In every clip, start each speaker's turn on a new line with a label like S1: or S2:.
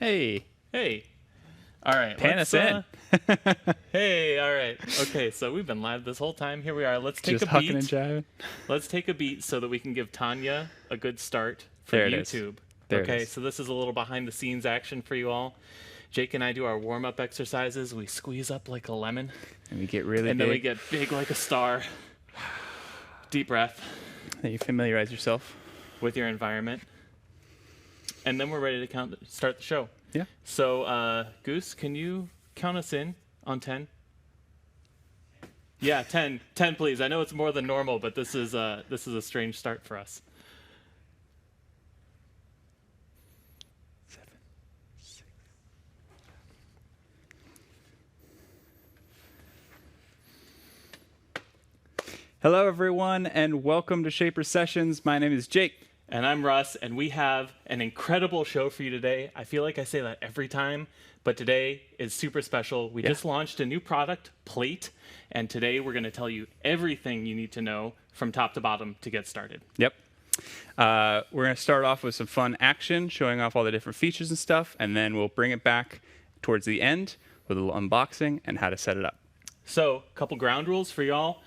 S1: Hey.
S2: Hey. All right.
S1: Pan us in.
S2: Hey. All right. Okay. So we've been live this whole time. Here we are. Let's take
S1: Just
S2: a
S1: hucking
S2: beat.
S1: and jiving.
S2: Let's take a beat so that we can give Tanya a good start for
S1: There it is.
S2: YouTube.
S1: There it
S2: Okay.
S1: is.
S2: So this is a little behind the scenes action for you all. Jake and I do our warm up exercises. We squeeze up like a lemon.
S1: And we get really
S2: and
S1: big.
S2: then we get big like a star. Deep breath
S1: Then you familiarize yourself.
S2: with your environment. And then we're ready to start the show.
S1: Yeah.
S2: So, Goose, can you count us in on 10? Yeah, 10. 10, please. I know it's more than normal, but this is a strange start for us.
S1: 7, 6. Hello, everyone, and welcome to Shaper Sessions. My name is Jake.
S2: And I'm Russ, and we have an incredible show for you today. I feel like I say that every time, but today is super special. We just launched a new product, Plate, and today we're going to tell you everything you need to know from top to bottom to get started.
S1: Yep. We're going to start off with some fun action, showing off all the different features and stuff, and then we'll bring it back towards the end with a little unboxing and how to set it up.
S2: So, a couple ground rules for y'all.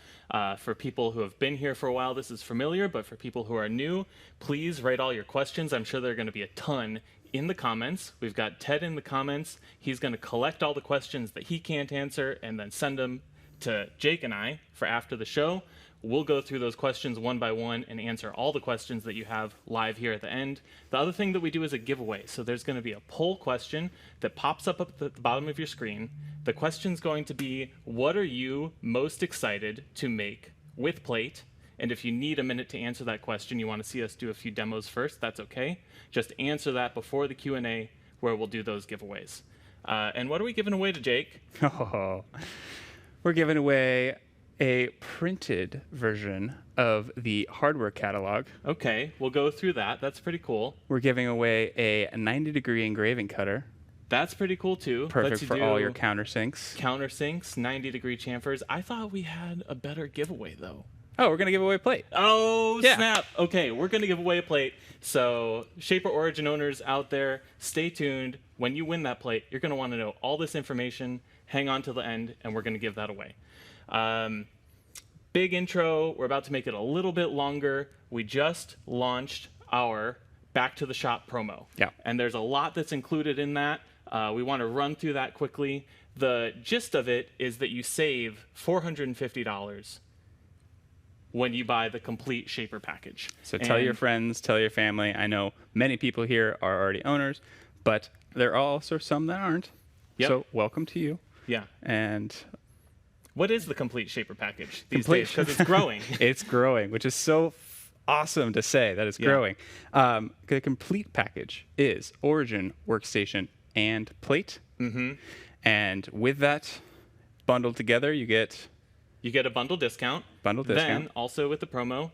S2: For people who have been here for a while, this is familiar, but for people who are new, please write all your questions. I'm sure there are going to be a ton in the comments. We've got Ted in the comments. He's going to collect all the questions that he can't answer and then send them to Jake and I for after the show. We'll go through those questions one by one and answer all the questions that you have live here at the end. The other thing that we do is a giveaway. So there's going to be a poll question that pops up at the bottom of your screen. The question's going to be, what are you most excited to make with Plate? And if you need a minute to answer that question, you want to see us do a few demos first, that's okay. Just answer that before the Q&A where we'll do those giveaways. And what are we giving away to Jake?
S1: Oh, we're giving away a printed version of the hardware catalog.
S2: Okay, we'll go through that. That's pretty cool.
S1: We're giving away a 90-degree engraving cutter.
S2: That's pretty cool, too.
S1: Perfect for all your countersinks.
S2: Countersinks, 90-degree chamfers. I thought we had a better giveaway, though.
S1: Oh, we're going to give away a plate.
S2: Oh,
S1: Yeah.
S2: snap. Okay, we're going to give away a plate. So, Shaper Origin owners out there, stay tuned. When you win that plate, you're going to want to know all this information. Hang on to the end, and we're going to give that away. Big intro. We're about to make it a little bit longer. We just launched our Back to the Shop promo.
S1: Yeah.
S2: And there's a lot that's included in that. We want to run through that quickly. The gist of it is that you save $450 when you buy the complete Shaper package.
S1: So tell your friends, tell your family. I know many people here are already owners, but there are also some that aren't.
S2: Yep.
S1: So welcome to you.
S2: Yeah.
S1: And
S2: What is the complete Shaper package these days? Because it's growing.
S1: it's growing, which is so awesome to say that it's growing. The complete package is Origin, Workstation, and Plate. Mm-hmm. And with that bundled together, you get
S2: a bundle discount. Then also with the promo,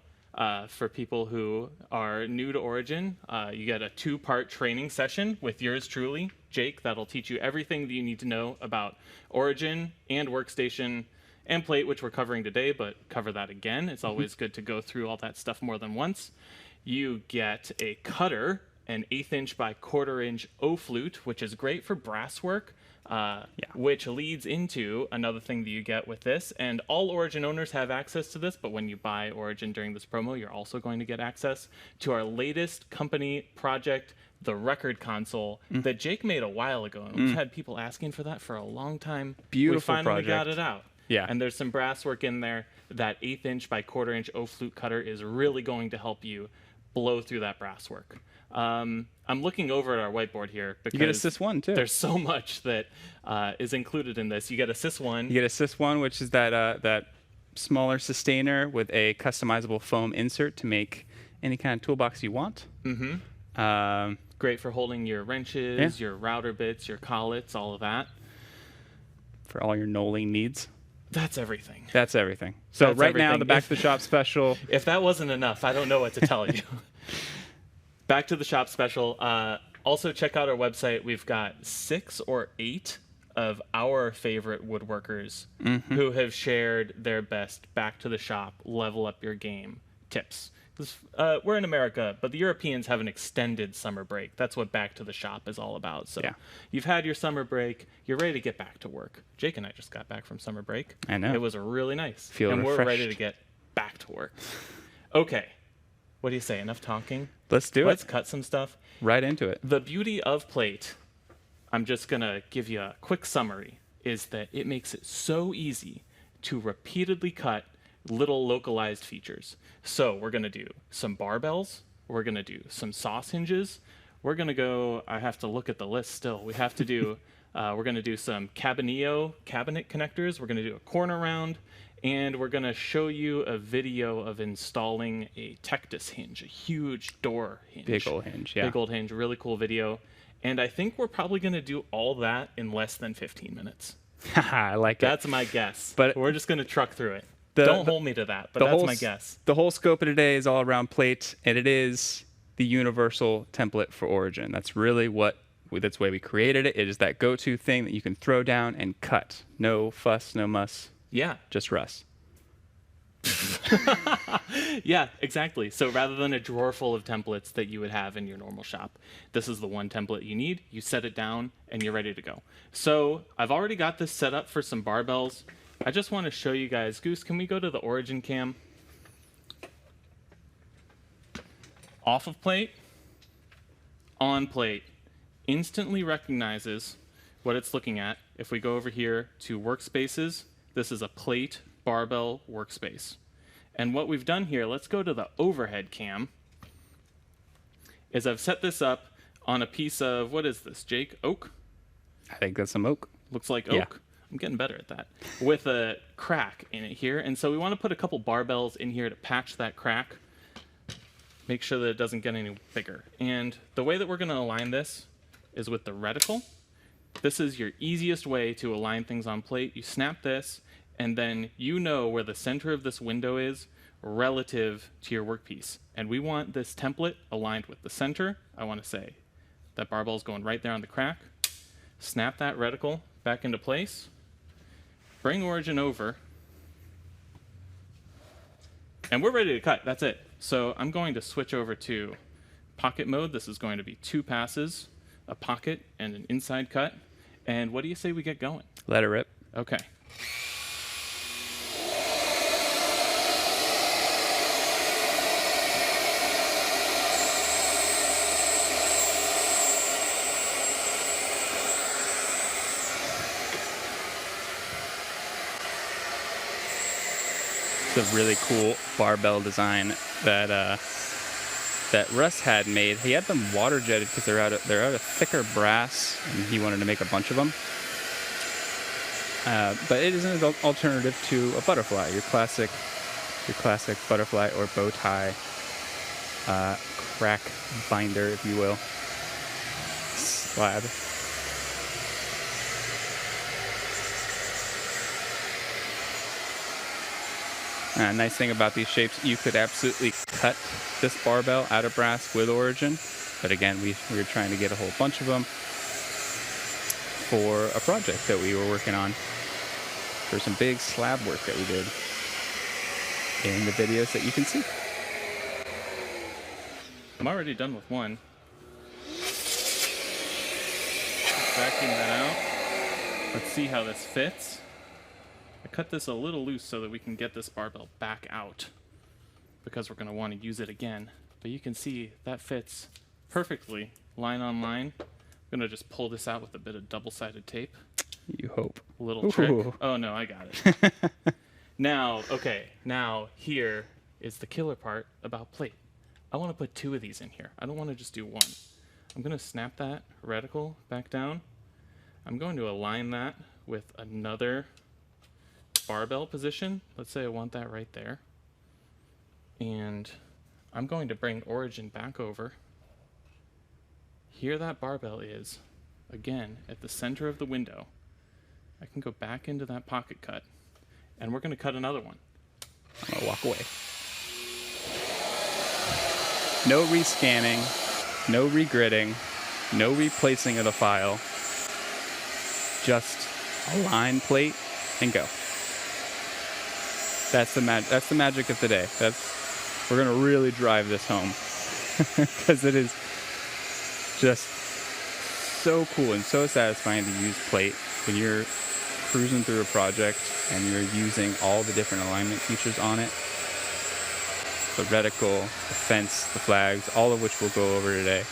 S2: for people who are new to Origin, you get a 2-part training session with yours truly, Jake, that'll teach you everything that you need to know about Origin and Workstation and Plate, which we're covering today, but cover that again. It's always good to go through all that stuff more than once. You get a cutter, an 1/8 inch by 1/4 inch O-flute, which is great for brass work. Which leads into another thing that you get with this. And all Origin owners have access to this, but when you buy Origin during this promo, you're also going to get access to our latest company project, the record console, that Jake made a while ago. And we've had people asking for that for a long time.
S1: Beautiful
S2: We finally got
S1: project.
S2: it out.
S1: Yeah.
S2: And there's some brass work in there. That 1/8 inch by 1/4 inch O-flute cutter is really going to help you blow through that brass work. I'm looking over at our whiteboard here because
S1: you get a Sys1 too.
S2: there's so much that is included in this. You get a Sys1.
S1: You get a Sys1, which is that smaller sustainer with a customizable foam insert to make any kind of toolbox you want. Mm-hmm.
S2: Great for holding your wrenches, your router bits, your collets, all of that.
S1: For all your knolling needs.
S2: That's everything.
S1: That's everything. So
S2: That's
S1: right now,
S2: everything.
S1: the Back to the Shop special.
S2: If that wasn't enough, I don't know what to tell you. Back to the Shop special. Also, check out our website. We've got 6 or 8 of our favorite woodworkers who have shared their best Back to the Shop, level up your game tips. We're in America, but the Europeans have an extended summer break. That's what Back to the Shop is all about. So you've had your summer break. You're ready to get back to work. Jake and I just got back from summer break.
S1: I know.
S2: It was really nice.
S1: Feel
S2: and
S1: refreshed.
S2: we're ready to get back to work. Okay. What do you say? Enough talking?
S1: Let's do it.
S2: Let's cut some stuff.
S1: Right into it.
S2: The beauty of plate, I'm just going to give you a quick summary, is that it makes it so easy to repeatedly cut little localized features. So we're going to do some barbells. We're going to do some sauce hinges. We're going to go, I have to look at the list still. We have to do, we're going to do some cabinet connectors. We're going to do a corner round. And we're going to show you a video of installing a Tectus hinge, a huge door hinge.
S1: Big old hinge, yeah.
S2: Big old hinge, really cool video. And I think we're probably going to do all that in less than 15 minutes.
S1: I like it.
S2: That's my guess. But we're just going to truck through it. Don't hold me to that, but that's my guess.
S1: The whole scope of today is all around plate, and it is the universal template for Origin. That's really that's the way we created it. It is that go-to thing that you can throw down and cut. No fuss, no muss.
S2: Yeah.
S1: Just Russ.
S2: Yeah, exactly. So rather than a drawer full of templates that you would have in your normal shop, this is the one template you need. You set it down, and you're ready to go. So I've already got this set up for some barbells. I just want to show you guys. Goose, can we go to the Origin cam? Off of plate, on plate. Instantly recognizes what it's looking at. If we go over here to Workspaces, this is a plate barbell workspace. And what we've done here, let's go to the overhead cam, is I've set this up on a piece of, what is this, Jake? Oak?
S1: I think that's some oak.
S2: Looks like oak.
S1: Yeah.
S2: I'm getting better at that. With a crack in it here. And so we want to put a couple barbells in here to patch that crack. Make sure that it doesn't get any bigger. And the way that we're going to align this is with the reticle. This is your easiest way to align things on plate. You snap this, and then you know where the center of this window is relative to your workpiece. And we want this template aligned with the center. I want to say that barbell is going right there on the crack. Snap that reticle back into place. Bring Origin over. And we're ready to cut. That's it. So I'm going to switch over to pocket mode. This is going to be 2 passes, a pocket, and an inside cut. And what do you say we get going?
S1: Let it rip.
S2: Okay.
S1: It's a really cool barbell design that that Russ had made. He had them water jetted because they're out of thicker brass, and he wanted to make a bunch of them. But it is an alternative to a butterfly, your classic butterfly or bow tie crack binder, if you will, slab. Nice thing about these shapes, you could absolutely cut this barbell out of brass with Origin. But again, we were trying to get a whole bunch of them for a project that we were working on, for some big slab work that we did in the videos that you can see.
S2: I'm already done with one. Vacuum that out. Let's see how this fits. I cut this a little loose so that we can get this barbell back out, because we're going to want to use it again. But you can see that fits perfectly, line on line. I'm going to just pull this out with a bit of double-sided tape.
S1: You hope.
S2: A little trick. Oh, no, I got it. Now here is the killer part about plate. I want to put 2 of these in here. I don't want to just do 1. I'm going to snap that reticle back down. I'm going to align that with another barbell position. Let's say I want that right there. And I'm going to bring Origin back over. Here that barbell is, again, at the center of the window. I can go back into that pocket cut, and we're going to cut another one.
S1: I'm going to walk away. No rescanning, no regridding, no replacing of the file. Just align plate and go. That's the magic of the day. we're going to really drive this home because it is just so cool and so satisfying to use plate when you're cruising through a project and you're using all the different alignment features on it. The reticle, the fence, the flags, all of which we'll go over today.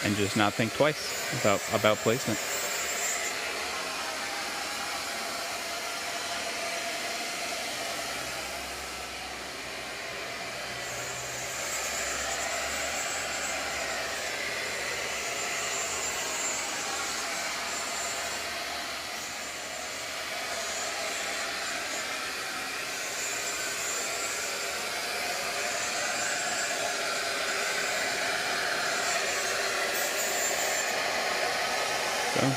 S1: And just not think twice about placement. So.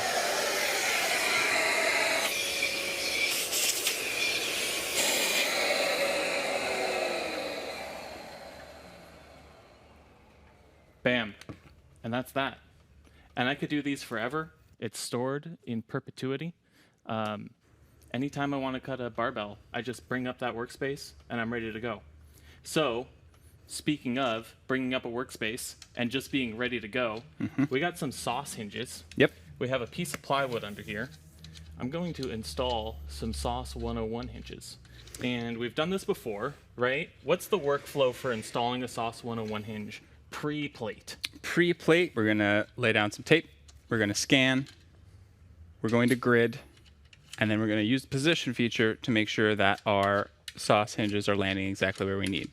S2: Bam. And that's that. And I could do these forever. It's stored in perpetuity. Anytime I want to cut a barbell, I just bring up that workspace and I'm ready to go. So, speaking of bringing up a workspace and just being ready to go, we got some sauce hinges.
S1: Yep.
S2: We have a piece of plywood under here. I'm going to install some Sauce 101 hinges. And we've done this before, right? What's the workflow for installing a Sauce 101 hinge? Pre-plate.
S1: Pre-plate, we're going to lay down some tape. We're going to scan. We're going to grid. And then we're going to use the position feature to make sure that our sauce hinges are landing exactly where we need.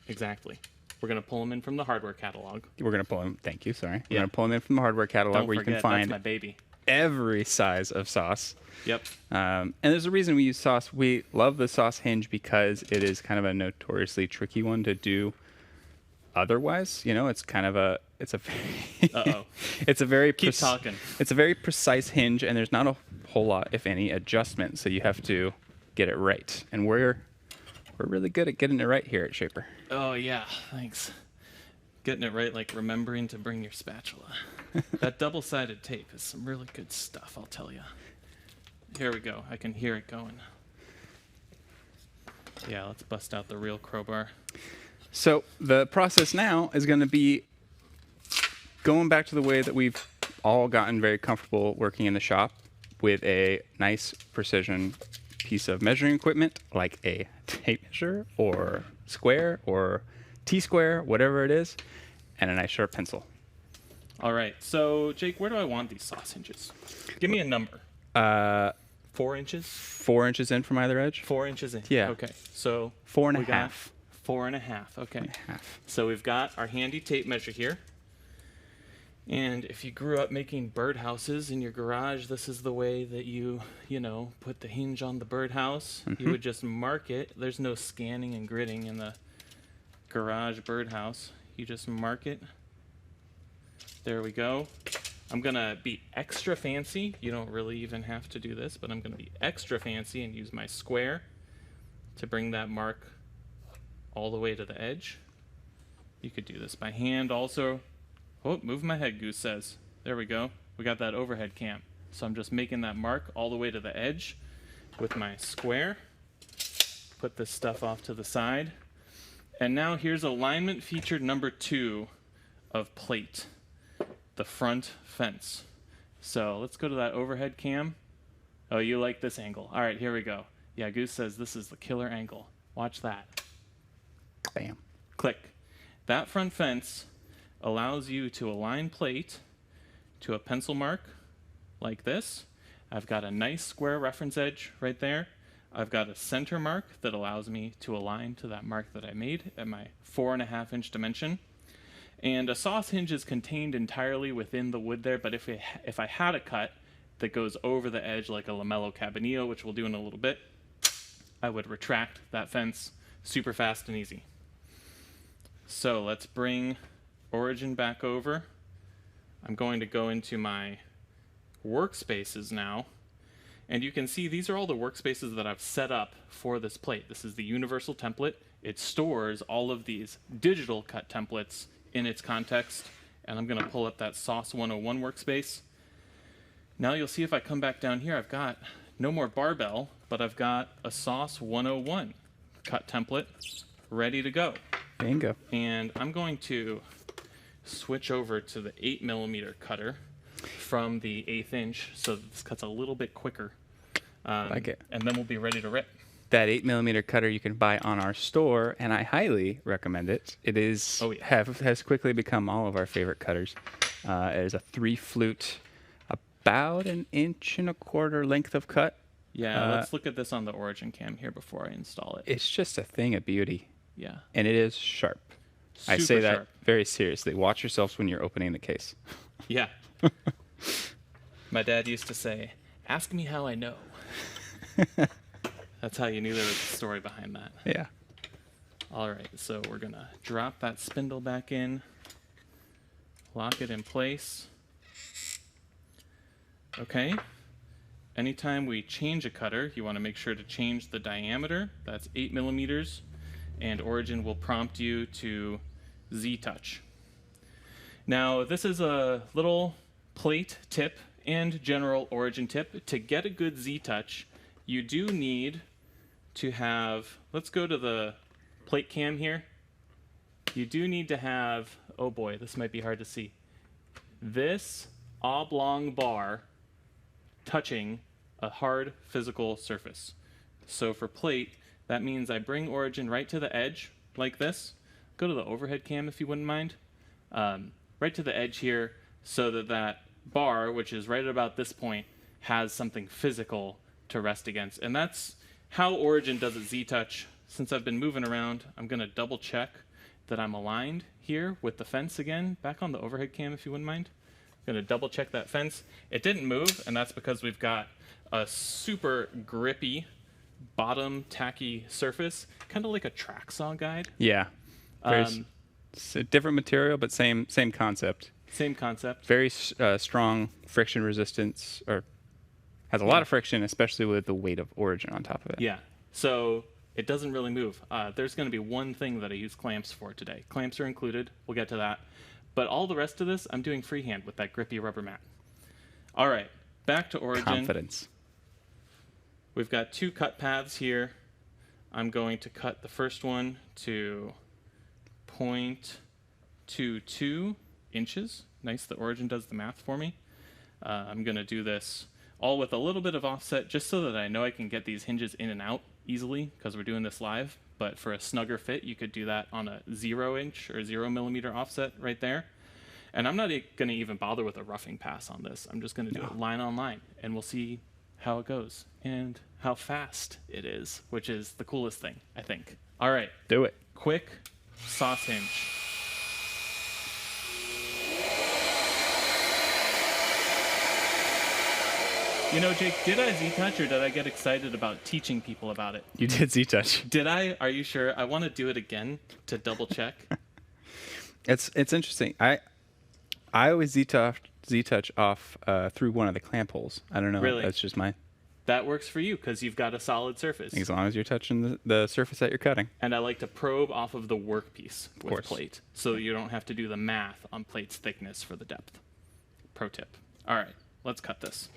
S2: Exactly. We're going to pull them in from the hardware catalog.
S1: We're going to pull them. Thank you. Sorry. We're
S2: Yeah.
S1: going to pull them in from the hardware catalog
S2: Don't
S1: where
S2: forget,
S1: you can find
S2: that's my baby.
S1: every size of sauce.
S2: Yep.
S1: And there's a reason we use sauce. We love the sauce hinge because it is kind of a notoriously tricky one to do. Otherwise, you know, it's kind of a
S2: Uh-oh.
S1: it's a very
S2: Keep talking.
S1: It's a very precise hinge, and there's not a whole lot, if any, adjustment. So you have to get it right, and we're really good at getting it right here at Shaper.
S2: Oh, yeah. Thanks. Getting it right, like remembering to bring your spatula. That double-sided tape is some really good stuff, I'll tell you. Here we go. I can hear it going. Yeah, let's bust out the real crowbar.
S1: So the process now is going to be going back to the way that we've all gotten very comfortable working in the shop with a nice precision piece of measuring equipment like a tape measure or square or T-square, whatever it is, and a nice sharp pencil.
S2: All right. So, Jake, where do I want these sauce hinges? Give me a number. 4 inches?
S1: 4 inches in from either edge?
S2: 4 inches in.
S1: Yeah.
S2: Okay. So
S1: 4.5.
S2: we got 4.5. Okay.
S1: Half.
S2: So we've got our handy tape measure here. And if you grew up making birdhouses in your garage, this is the way that you put the hinge on the birdhouse. You would just mark it. There's no scanning and gridding in the garage birdhouse. You just mark it. There we go. I'm going to be extra fancy. You don't really even have to do this, but I'm going to be extra fancy and use my square to bring that mark all the way to the edge. You could do this by hand also. Oh, move my head, Goose says. There we go. We got that overhead cam. So I'm just making that mark all the way to the edge with my square. Put this stuff off to the side. And now here's alignment feature number 2 of plate, the front fence. So let's go to that overhead cam. Oh, you like this angle. All right, here we go. Yeah, Goose says this is the killer angle. Watch that.
S1: Bam.
S2: Click. That front fence allows you to align plate to a pencil mark like this. I've got a nice square reference edge right there. I've got a center mark that allows me to align to that mark that I made at my 4.5 inch dimension. And a sauce hinge is contained entirely within the wood there, but if I had a cut that goes over the edge like a lamello cabanillo, which we'll do in a little bit, I would retract that fence super fast and easy. So let's bring origin back over. I'm going to go into my workspaces now. And you can see these are all the workspaces that I've set up for this plate. This is the universal template. It stores all of these digital cut templates in its context. And I'm going to pull up that Sauce 101 workspace. Now you'll see if I come back down here, I've got no more barbell, but I've got a Sauce 101 cut template ready to go.
S1: Bingo.
S2: And I'm going to switch over to the 8mm cutter from the 1/8 inch, so this cuts a little bit quicker.
S1: Like it.
S2: And then we'll be ready to rip.
S1: That 8mm cutter you can buy on our store, and I highly recommend it. It is has quickly become all of our favorite cutters. It is a 3-flute, about 1.25 inch length of cut.
S2: Yeah, let's look at this on the Origin cam here before I install it.
S1: It's just a thing of beauty.
S2: Yeah.
S1: And it is sharp. I say that very seriously. Watch yourselves when you're opening the case.
S2: Yeah. My dad used to say, "Ask me how I know." That's how you knew there was a story behind that.
S1: Yeah.
S2: All right, so we're going to drop that spindle back in, lock it in place. Okay. Anytime we change a cutter, you want to make sure to change the diameter. That's 8mm, and Origin will prompt you to ZTouch. Now, this is a little plate tip and general Origin tip. To get a good ZTouch, you do need to have, let's go to the plate cam here. You do need to have, oh boy, this might be hard to see, this oblong bar touching a hard physical surface. So for plate, that means I bring Origin right to the edge like this. Go to the overhead cam if you wouldn't mind. Right to the edge here, so that that bar, which is right at about this point, has something physical to rest against. And that's how Origin does it ZTouch. Since I've been moving around, I'm going to double check that I'm aligned here with the fence again. Back on the overhead cam if you wouldn't mind. I'm going to double check that fence. It didn't move, and that's because we've got a super grippy bottom tacky surface, kind of like a track saw guide.
S1: Yeah. It's a different material, but same concept.
S2: Same concept.
S1: Very strong friction resistance, or has a lot of friction, especially with the weight of Origin on top of it.
S2: Yeah. So it doesn't really move. There's going to be one thing that I use clamps for today. Clamps are included. We'll get to that. But all the rest of this, I'm doing freehand with that grippy rubber mat. All right. Back to Origin.
S1: Confidence.
S2: We've got 2 cut paths here. I'm going to cut the first one to 0.22 inches. Nice that Origin does the math for me. I'm going to do this all with a little bit of offset, just so that I know I can get these hinges in and out easily, because we're doing this live. But for a snugger fit, you could do that on a 0-inch or 0mm offset right there. And I'm not going to even bother with a roughing pass on this. I'm just going to do it line on line, and we'll see how it goes and how fast it is, which is the coolest thing, I think. All right.
S1: Do it.
S2: Quick sauce hinge. You know, Jake, did I ZTouch or did I get excited about teaching people about it?
S1: You did ZTouch.
S2: Did I? Are you sure? I want to do it again to double check.
S1: It's interesting. I always ZTouch off through one of the clamp holes. I don't know.
S2: Really?
S1: That's just my...
S2: That works for you because you've got a solid surface.
S1: As long as you're touching the surface that you're cutting.
S2: And I like to probe off of the workpiece with plate, so you don't have to do the math on plate's thickness for the depth. Pro tip. All right, let's cut this.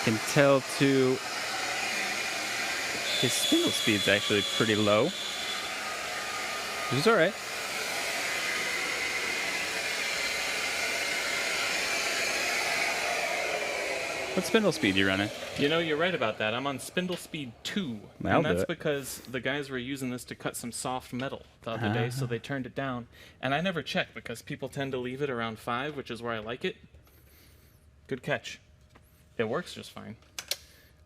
S1: Can tell too, his spindle speed's actually pretty low, which is all right. What spindle speed you running?
S2: You know, you're right about that. I'm on spindle speed 2, and that's because the guys were using this to cut some soft metal the other day, so they turned it down. And I never check because people tend to leave it around 5, which is where I like it. Good catch. It works just fine.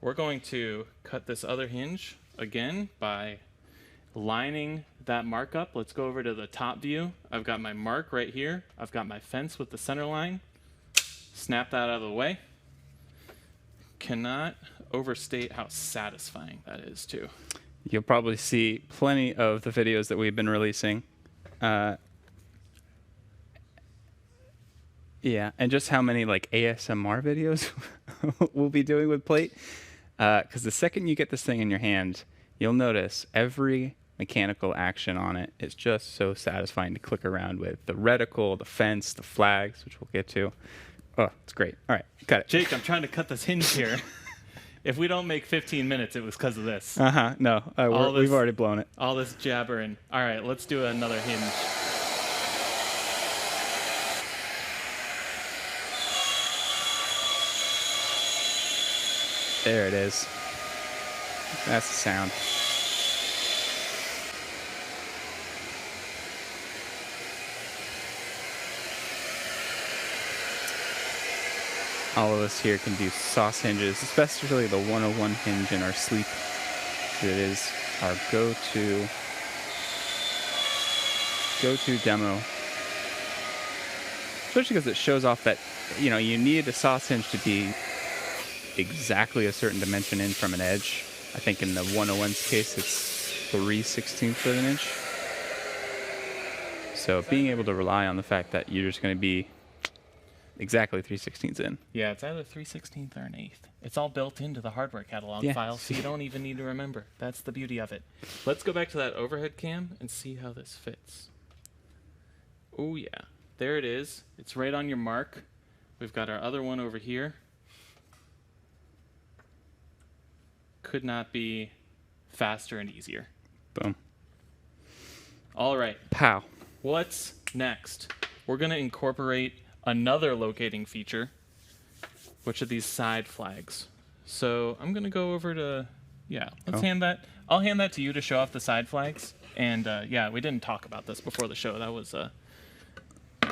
S2: We're going to cut this other hinge again by lining that mark up. Let's go over to the top view. I've got my mark right here. I've got my fence with the center line. Snap that out of the way. Cannot overstate how satisfying that is too.
S1: You'll probably see plenty of the videos that we've been releasing. Yeah, and just how many like ASMR videos we'll be doing with plate. Because the second you get this thing in your hand, you'll notice every mechanical action on it is just so satisfying to click around with. The reticle, the fence, the flags, which we'll get to. Oh, it's great. All right, cut it.
S2: Jake, I'm trying to cut this hinge here. If we don't make 15 minutes, it was because of this.
S1: No, we've already blown it.
S2: All this jabbering. All right, let's do another hinge.
S1: There it is. That's the sound. All of us here can do sauce hinges, especially the 101 hinge in our sleep. It is our go-to demo. Especially because it shows off that, you know, you need a sauce hinge to be exactly a certain dimension in from an edge. I think in the 101's case, it's 3/16 of an inch. So being able to rely on the fact that you're just going to be exactly 3/16 in.
S2: Yeah, it's either 3/16 or an eighth. It's all built into the hardware catalog file, so you don't even need to remember. That's the beauty of it. Let's go back to that overhead cam and see how this fits. Oh yeah, there it is. It's right on your mark. We've got our other one over here. Could not be faster and easier.
S1: Boom.
S2: All right.
S1: Pow.
S2: What's next? We're going to incorporate another locating feature, which are these side flags. So I'm going to go over to, let's hand that. I'll hand that to you to show off the side flags. And we didn't talk about this before the show. That was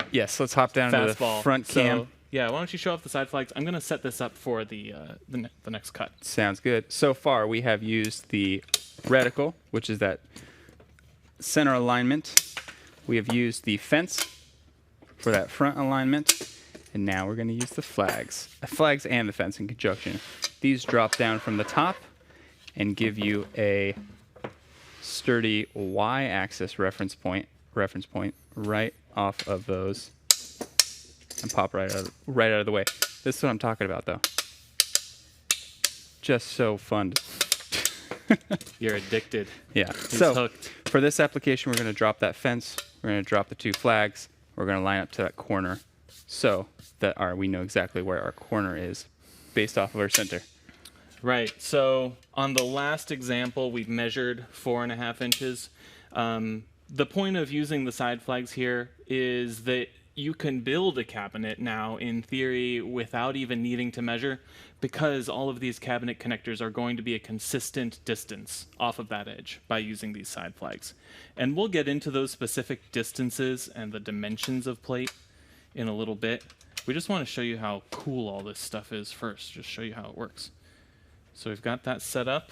S1: yes, let's hop down to the front cam.
S2: So, why don't you show off the side flags? I'm going to set this up for the next cut.
S1: Sounds good. So far, we have used the reticle, which is that center alignment. We have used the fence for that front alignment. And now we're going to use the flags. The flags and the fence in conjunction. These drop down from the top and give you a sturdy y-axis reference point right off of those. And pop right out of the way. This is what I'm talking about, though. Just so fun.
S2: You're addicted.
S1: Yeah.
S2: He's
S1: so
S2: hooked.
S1: For this application, we're going to drop that fence. We're going to drop the two flags. We're going to line up to that corner so that we know exactly where our corner is based off of our center.
S2: Right. So on the last example, we measured 4.5 inches. The point of using the side flags here is that you can build a cabinet now, in theory, without even needing to measure, because all of these cabinet connectors are going to be a consistent distance off of that edge by using these side flags. And we'll get into those specific distances and the dimensions of plate in a little bit. We just want to show you how cool all this stuff is first, just show you how it works. So we've got that set up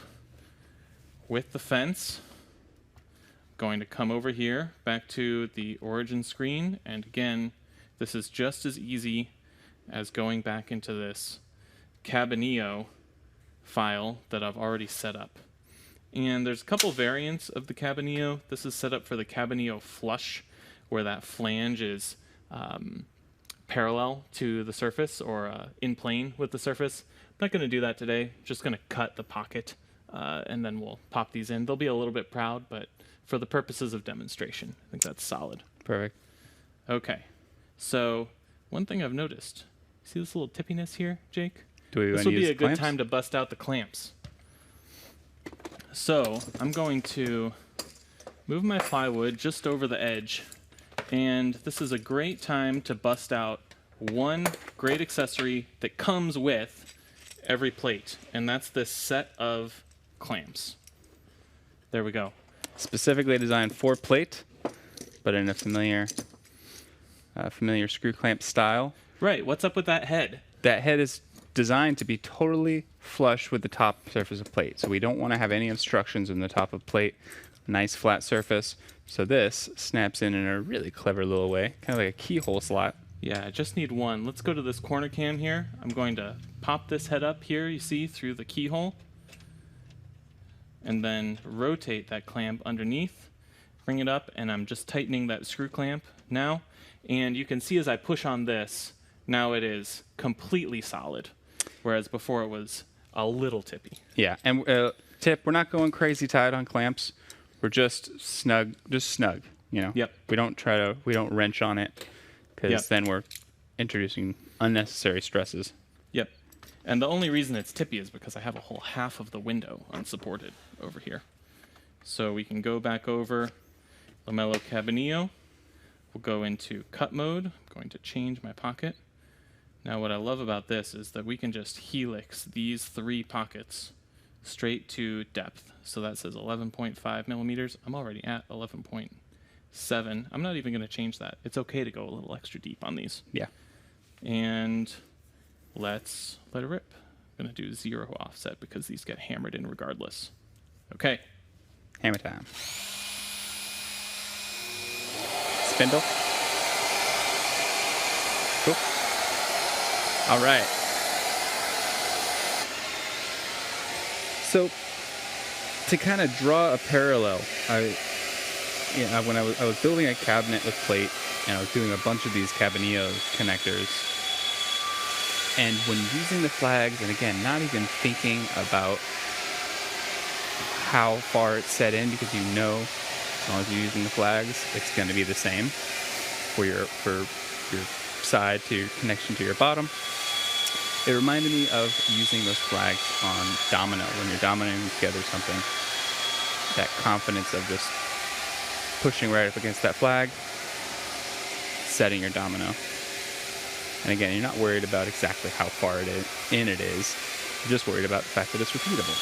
S2: with the fence. Going to come over here back to the origin screen, and again, this is just as easy as going back into this Cabanillo file that I've already set up. And there's a couple variants of the Cabanillo. This is set up for the Cabanillo flush, where that flange is parallel to the surface or in plane with the surface. I'm not going to do that today. Just going to cut the pocket and then we'll pop these in. They'll be a little bit proud, but for the purposes of demonstration, I think that's solid.
S1: Perfect.
S2: Okay. So one thing I've noticed, see this little tippiness here, Jake? This would be a good time to bust out the clamps. So I'm going to move my plywood just over the edge, and this is a great time to bust out one great accessory that comes with every plate, and that's this set of clamps. There we go.
S1: Specifically designed for plate, but in a familiar screw clamp style.
S2: Right. What's up with that head?
S1: That head is designed to be totally flush with the top surface of plate. So we don't want to have any obstructions in the top of plate. Nice flat surface. So this snaps in a really clever little way, kind of like a keyhole slot.
S2: Yeah, I just need one. Let's go to this corner cam here. I'm going to pop this head up here, you see, through the keyhole. And then rotate that clamp underneath, bring it up, and I'm just tightening that screw clamp now. And you can see as I push on this, Now it is completely solid, whereas before it was a little tippy.
S1: Yeah, and tip, we're not going crazy tight on clamps. We're just snug, you know.
S2: Yep.
S1: We don't wrench on it, because then we're introducing unnecessary stresses.
S2: Yep. And the only reason it's tippy is because I have a whole half of the window unsupported over here. So we can go back over Lamello Cabanillo. We'll go into cut mode. I'm going to change my pocket. Now what I love about this is that we can just helix these 3 pockets straight to depth. So that says 11.5 millimeters. I'm already at 11.7. I'm not even going to change that. It's okay to go a little extra deep on these.
S1: Yeah.
S2: And let's let it rip. I'm going to do 0 offset because these get hammered in regardless. Okay.
S1: Hammer time. Spindle. Cool. All right. So, to kind of draw a parallel, when I was building a cabinet with plate, and I was doing a bunch of these Cabanillo connectors, and when using the flags, and again, not even thinking about how far it's set in, because you know, as long as you're using the flags, it's going to be the same for your side to your connection to your bottom. It reminded me of using those flags on domino when you're dominoing together something. That confidence of just pushing right up against that flag, setting your domino. And again, you're not worried about exactly how far it is. You're just worried about the fact that it's repeatable.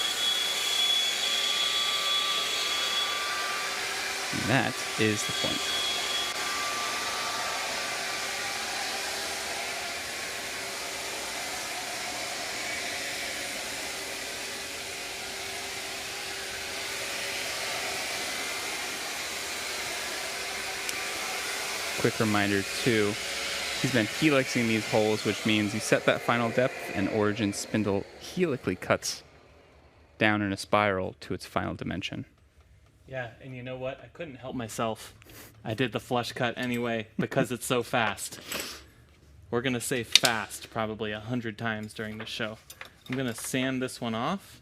S1: And that is the point. Quick reminder too, he's been helixing these holes, which means you set that final depth and origin spindle helically cuts down in a spiral to its final dimension.
S2: Yeah, and you know what? I couldn't help myself. I did the flush cut anyway because it's so fast. We're going to say fast probably 100 times during this show. I'm going to sand this one off.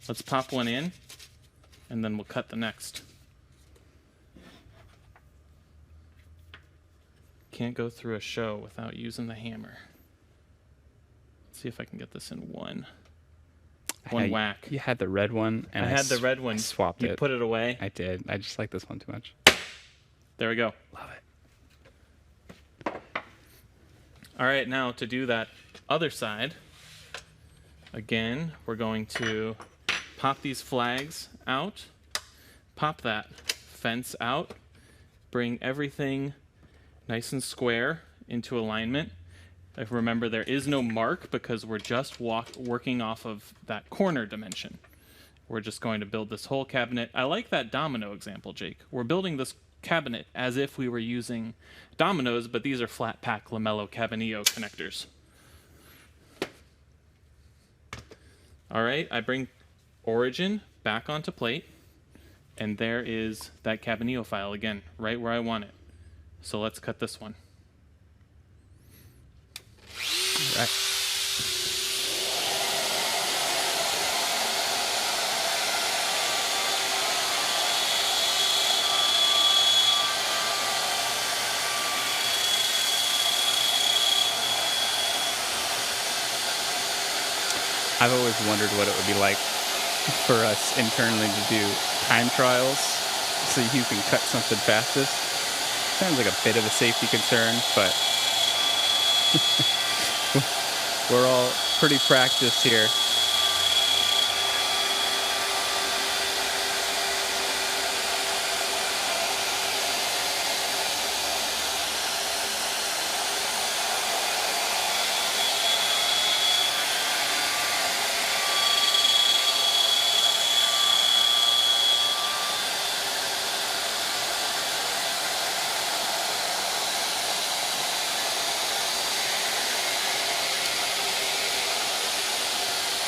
S2: Let's pop one in, and then we'll cut the next. Can't go through a show without using the hammer. Let's see if I can get this in one whack.
S1: You had the red one, and
S2: I had the red one.
S1: Swapped it.
S2: You put it away.
S1: I did. I just like this one too much.
S2: There we go.
S1: Love it.
S2: All right, now to do that other side, again, we're going to pop these flags out, pop that fence out, bring everything nice and square into alignment. Remember, there is no mark because we're just working off of that corner dimension. We're just going to build this whole cabinet. I like that domino example, Jake. We're building this cabinet as if we were using dominoes, but these are flat pack Lamello Cabanillo connectors. All right, I bring origin back onto plate, and there is that Cabanillo file again, right where I want it. So let's cut this one.
S1: All right. I've always wondered what it would be like for us internally to do time trials so you can cut something fastest. Sounds like a bit of a safety concern, but we're all pretty practiced here.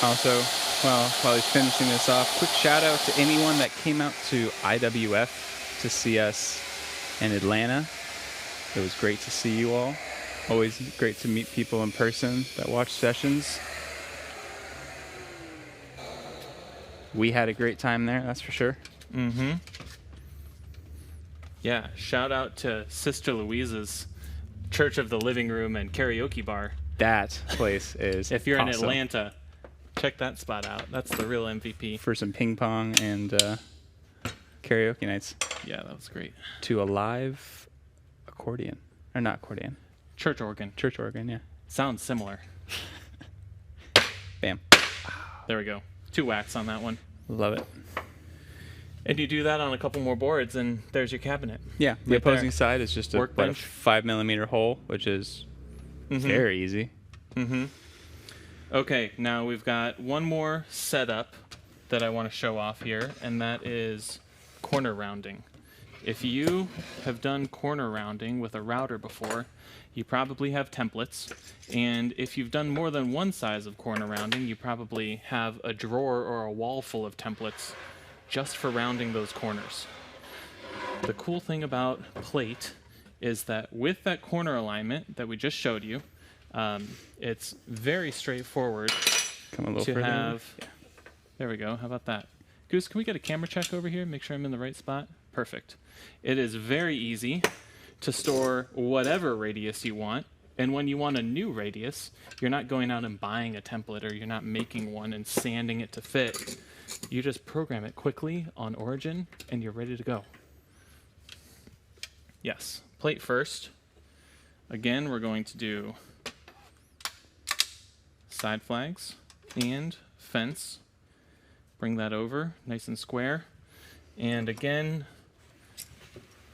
S1: Also, while he's finishing this off, quick shout out to anyone that came out to IWF to see us in Atlanta. It was great to see you all. Always great to meet people in person that watch sessions. We had a great time there, that's for sure.
S2: Mm-hmm. Yeah, shout out to Sister Louise's Church of the Living Room and Karaoke Bar.
S1: That place is
S2: If you're in
S1: awesome.
S2: Atlanta, check that spot out. That's the real MVP.
S1: For some ping pong and karaoke nights.
S2: Yeah, that was great.
S1: To a live accordion. Or not accordion.
S2: Church organ.
S1: Church organ, yeah.
S2: Sounds similar.
S1: Bam.
S2: There we go. 2 whacks on that one.
S1: Love it.
S2: And you do that on a couple more boards, and there's your cabinet.
S1: Yeah, the
S2: Right
S1: opposing
S2: there.
S1: side is just a
S2: Workbench.
S1: 5mm hole, which is very easy.
S2: Mm-hmm. Okay, now we've got one more setup that I want to show off here, and that is corner rounding. If you have done corner rounding with a router before, you probably have templates, and if you've done more than one size of corner rounding, you probably have a drawer or a wall full of templates just for rounding those corners. The cool thing about plate is that with that corner alignment that we just showed you, it's very straightforward
S1: Come a little
S2: to
S1: further.
S2: have. There we go. How about that? Goose, can we get a camera check over here? Make sure I'm in the right spot. Perfect. It is very easy to store whatever radius you want. And when you want a new radius, you're not going out and buying a template, or you're not making one and sanding it to fit. You just program it quickly on Origin, and you're ready to go. Yes, plate first. Again, we're going to do side flags and fence. Bring that over nice and square. And again,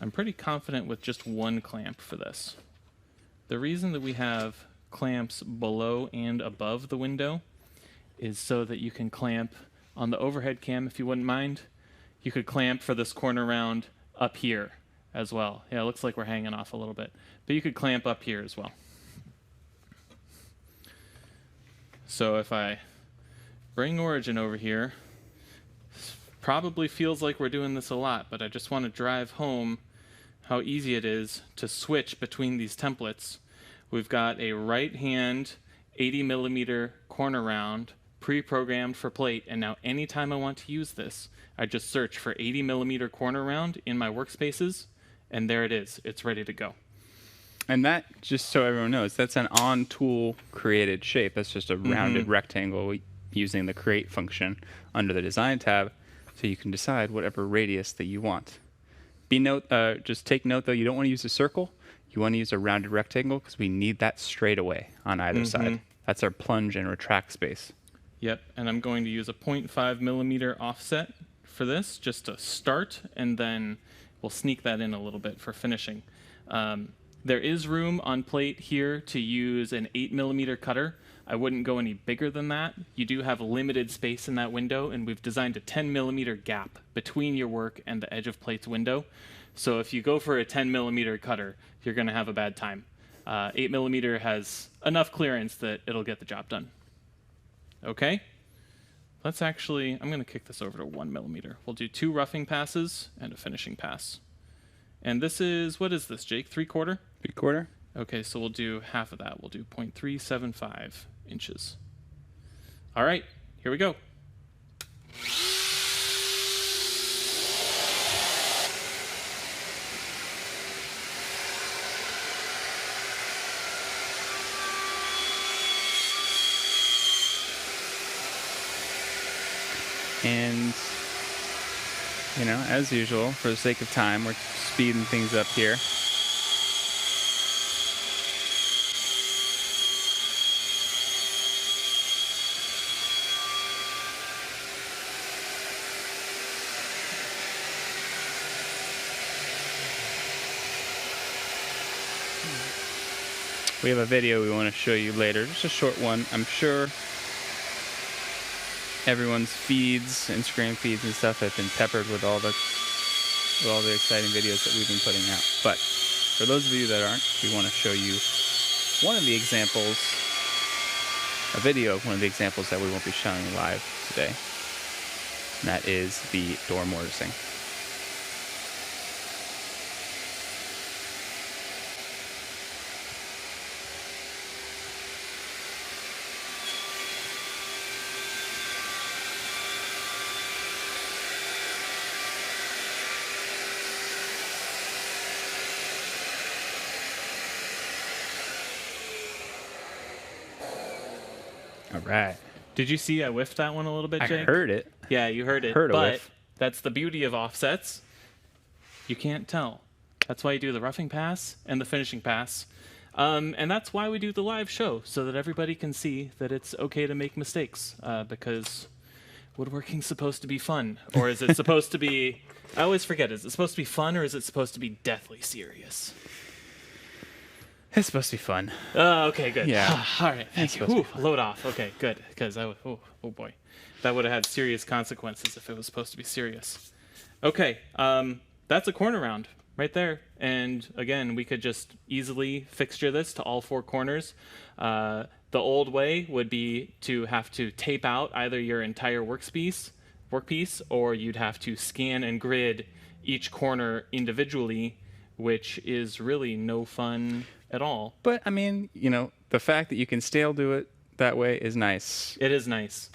S2: I'm pretty confident with just one clamp for this. The reason that we have clamps below and above the window is so that you can clamp on the overhead cam, if you wouldn't mind. You could clamp for this corner round up here as well. Yeah, it looks like we're hanging off a little bit, but you could clamp up here as well. So if I bring Origin over here, probably feels like we're doing this a lot, but I just want to drive home how easy it is to switch between these templates. We've got a right hand 80mm corner round pre-programmed for plate, and now anytime I want to use this, I just search for 80mm corner round in my Workspaces, and there it is. It's ready to go.
S1: And that, just so everyone knows, that's an on-tool created shape. That's just a rounded rectangle using the create function under the design tab, so you can decide whatever radius that you want. Just take note, though, you don't want to use a circle. You want to use a rounded rectangle because we need that straightaway on either side. That's our plunge and retract space.
S2: Yep, and I'm going to use a 0.5mm offset for this just to start, and then we'll sneak that in a little bit for finishing. There is room on plate here to use an 8mm cutter. I wouldn't go any bigger than that. You do have limited space in that window, and we've designed a 10mm gap between your work and the edge of plate's window. So if you go for a 10mm cutter, you're going to have a bad time. 8mm has enough clearance that it'll get the job done. Okay? I'm going to kick this over to 1mm. We'll do 2 roughing passes and a finishing pass. And this is, what is this, Jake? 3/4?
S1: 3/4?
S2: Okay, so we'll do half of that. We'll do 0.375 inches. All right, here we go.
S1: And, as usual, for the sake of time, we're speeding things up here. We have a video we want to show you later, just a short one. I'm sure everyone's feeds, Instagram feeds and stuff, have been peppered with all the exciting videos that we've been putting out. But for those of you that aren't, we want to show you one of the examples, a video of one of the examples that we won't be showing live today. And that is the door mortising. All right.
S2: Did you see I whiffed that one a little bit, Jake?
S1: I heard it.
S2: Yeah, you heard it.
S1: Heard a
S2: but
S1: whiff.
S2: that's the beauty of offsets. You can't tell. That's why you do the roughing pass and the finishing pass. And that's why we do the live show, so that everybody can see that it's okay to make mistakes, because woodworking's supposed to be fun. Or is it supposed to be... I always forget, is it supposed to be fun or is it supposed to be deathly serious?
S1: It's supposed to be fun.
S2: Oh, okay, good.
S1: Yeah.
S2: All right, thank you. Whew, load off. Okay, good. Because oh boy, that would have had serious consequences if it was supposed to be serious. Okay, that's a corner round right there. And again, we could just easily fixture this to all 4 corners. The old way would be to have to tape out either your entire workpiece, or you'd have to scan and grid each corner individually, which is really no fun at all.
S1: But, I mean, you know, the fact that you can still do it that way is nice.
S2: It is nice.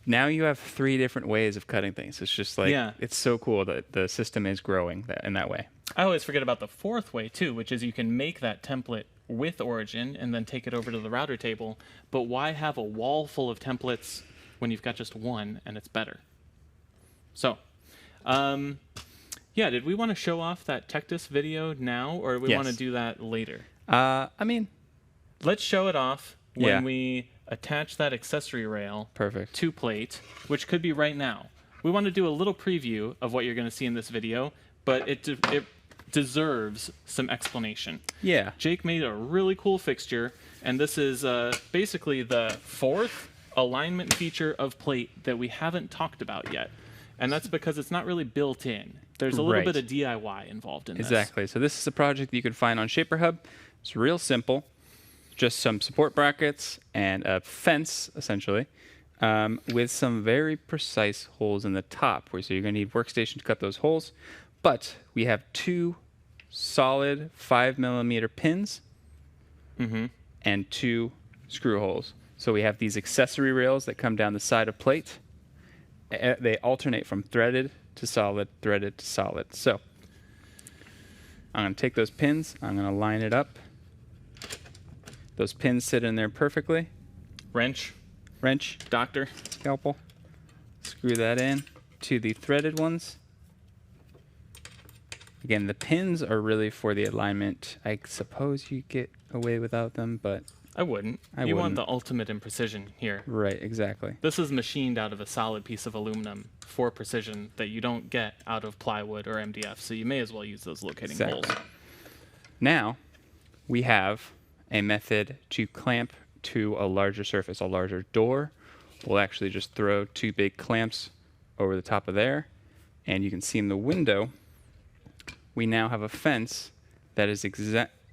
S1: Now you have 3 different ways of cutting things. It's just like,
S2: Yeah.
S1: It's so cool that the system is growing in that way.
S2: I always forget about the 4th way, too, which is you can make that template with Origin and then take it over to the router table. But why have a wall full of templates when you've got just one and it's better? So, yeah, did we want to show off that Tectus video now, or do we want to do that later?
S1: I mean...
S2: Let's show it off when
S1: Yeah.
S2: we attach that accessory rail
S1: Perfect.
S2: to plate, which could be right now. We want to do a little preview of what you're going to see in this video, but it deserves some explanation.
S1: Yeah.
S2: Jake made a really cool fixture, and this is basically the 4th alignment feature of plate that we haven't talked about yet. And that's because it's not really built in. There's a little
S1: Right.
S2: bit of DIY involved in this.
S1: Exactly. So this is a project that you can find on ShaperHub. It's real simple. Just some support brackets and a fence, essentially, with some very precise holes in the top. So you're going to need Workstation to cut those holes. But we have 2 solid 5mm pins and 2 screw holes. So we have these accessory rails that come down the side of plate. They alternate from threaded to solid, threaded to solid. So I'm going to take those pins. I'm going to line it up. Those pins sit in there perfectly.
S2: Wrench,
S1: Doctor, scalpel. Screw that in to the threaded ones. Again, the pins are really for the alignment. I suppose you get away without them, but...
S2: I wouldn't. You want the ultimate in precision here.
S1: Right, exactly.
S2: This is machined out of a solid piece of aluminum for precision that you don't get out of plywood or MDF, so you may as well use those locating holes.
S1: Now, we have a method to clamp to a larger surface, a larger door. We'll actually just throw 2 big clamps over the top of there, and you can see in the window, we now have a fence that is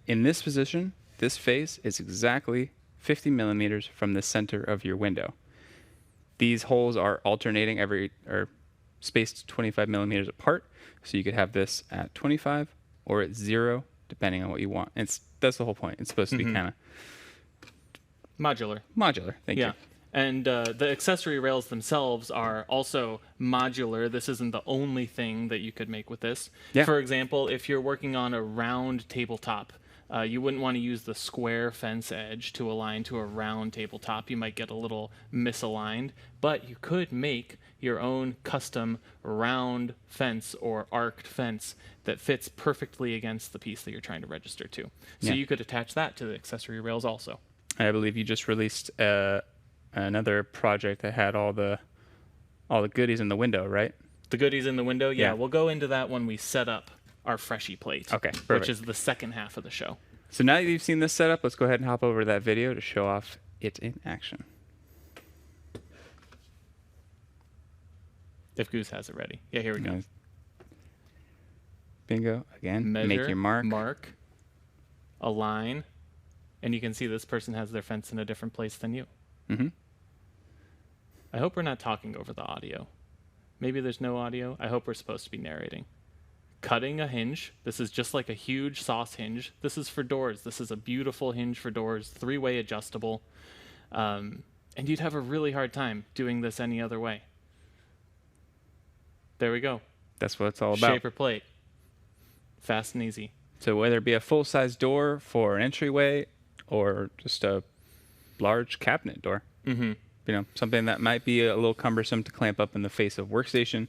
S1: in this position. This face is exactly 50mm from the center of your window. These holes are alternating or spaced 25mm apart, so you could have this at 25 or at 0, depending on what you want. That's the whole point. It's supposed to be kind of
S2: modular.
S1: Thank you.
S2: And the accessory rails themselves are also modular. This isn't the only thing that you could make with this.
S1: Yeah.
S2: For example, if you're working on a round tabletop, you wouldn't want to use the square fence edge to align to a round tabletop. You might get a little misaligned, but you could make your own custom round fence or arced fence that fits perfectly against the piece that you're trying to register to. So you could attach that to the accessory rails also.
S1: I believe you just released another project that had all the goodies in the window, right?
S2: The goodies in the window? Yeah,
S1: Yeah.
S2: we'll go into that when we set up our Freshie plate.
S1: Okay, perfect.
S2: Which is the second half of the show.
S1: So now that you've seen this setup, let's go ahead and hop over to that video to show off it in action.
S2: If Goose has it ready. Yeah, here we go.
S1: Bingo. Again,
S2: Measure,
S1: make your
S2: mark, align, and you can see this person has their fence in a different place than you.
S1: Mm-hmm.
S2: I hope we're not talking over the audio. Maybe there's no audio. I hope we're supposed to be narrating. Cutting a hinge. This is just like a huge sauce hinge. This is for doors. This is a beautiful hinge for doors, 3-way adjustable. And you'd have a really hard time doing this any other way. There we go.
S1: That's what it's all about.
S2: Shaper plate. Fast and easy.
S1: So whether it be a full-size door for an entryway or just a large cabinet door. You know, something that might be a little cumbersome to clamp up in the face of Workstation.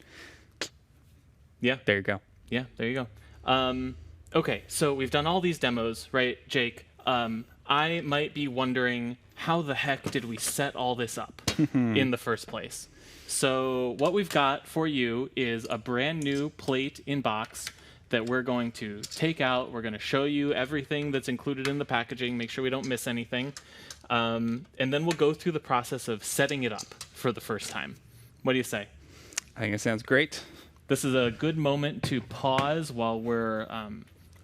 S2: Yeah.
S1: There you go.
S2: Yeah, there you go. Okay, so we've done all these demos, right, Jake? I might be wondering, how the heck did we set all this up in the first place? So what we've got for you is a brand new plate in box that we're going to take out. We're going to show you everything that's included in the packaging, make sure we don't miss anything. And then we'll go through the process of setting it up for the first time. What do you say?
S1: I think it sounds great.
S2: This is a good moment to pause while we're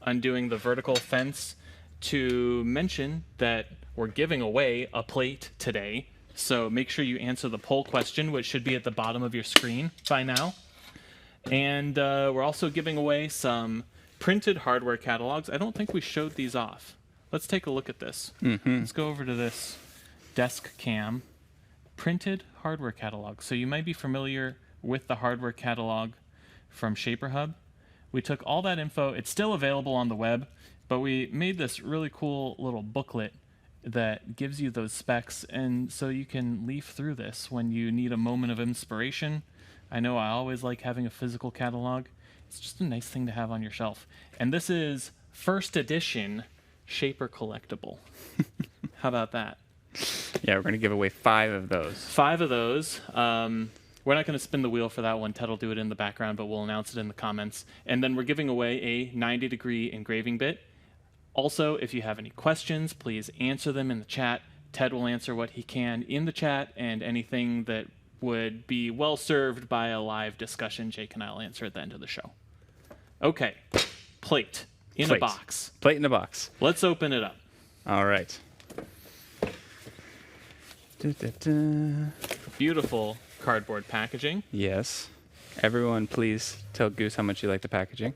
S2: undoing the vertical fence to mention that we're giving away a plate today. So make sure you answer the poll question, which should be at the bottom of your screen by now. And we're also giving away some printed hardware catalogs. I don't think we showed these off. Let's take a look at this. Let's go over to this desk cam. Printed hardware catalog. So you might be familiar with the hardware catalog from ShaperHub. We took all that info. It's still available on the web, but we made this really cool little booklet that gives you those specs, and so you can leaf through this when you need a moment of inspiration. I know I always like having a physical catalog. It's just a nice thing to have on your shelf. And this is first edition Shaper collectible. How about that?
S1: Yeah, we're going to give away 5 of those.
S2: 5 of those. We're not going to spin the wheel for that one. Ted will do it in the background, but we'll announce it in the comments. And then we're giving away a 90-degree engraving bit. Also, if you have any questions, please answer them in the chat. Ted will answer what he can in the chat, and anything that would be well served by a live discussion, Jake and I will answer at the end of the show. Okay, plate in a box.
S1: Plate in a box.
S2: Let's open it up.
S1: All right.
S2: Beautiful cardboard packaging.
S1: Yes. Everyone, please tell Goose how much you like the packaging.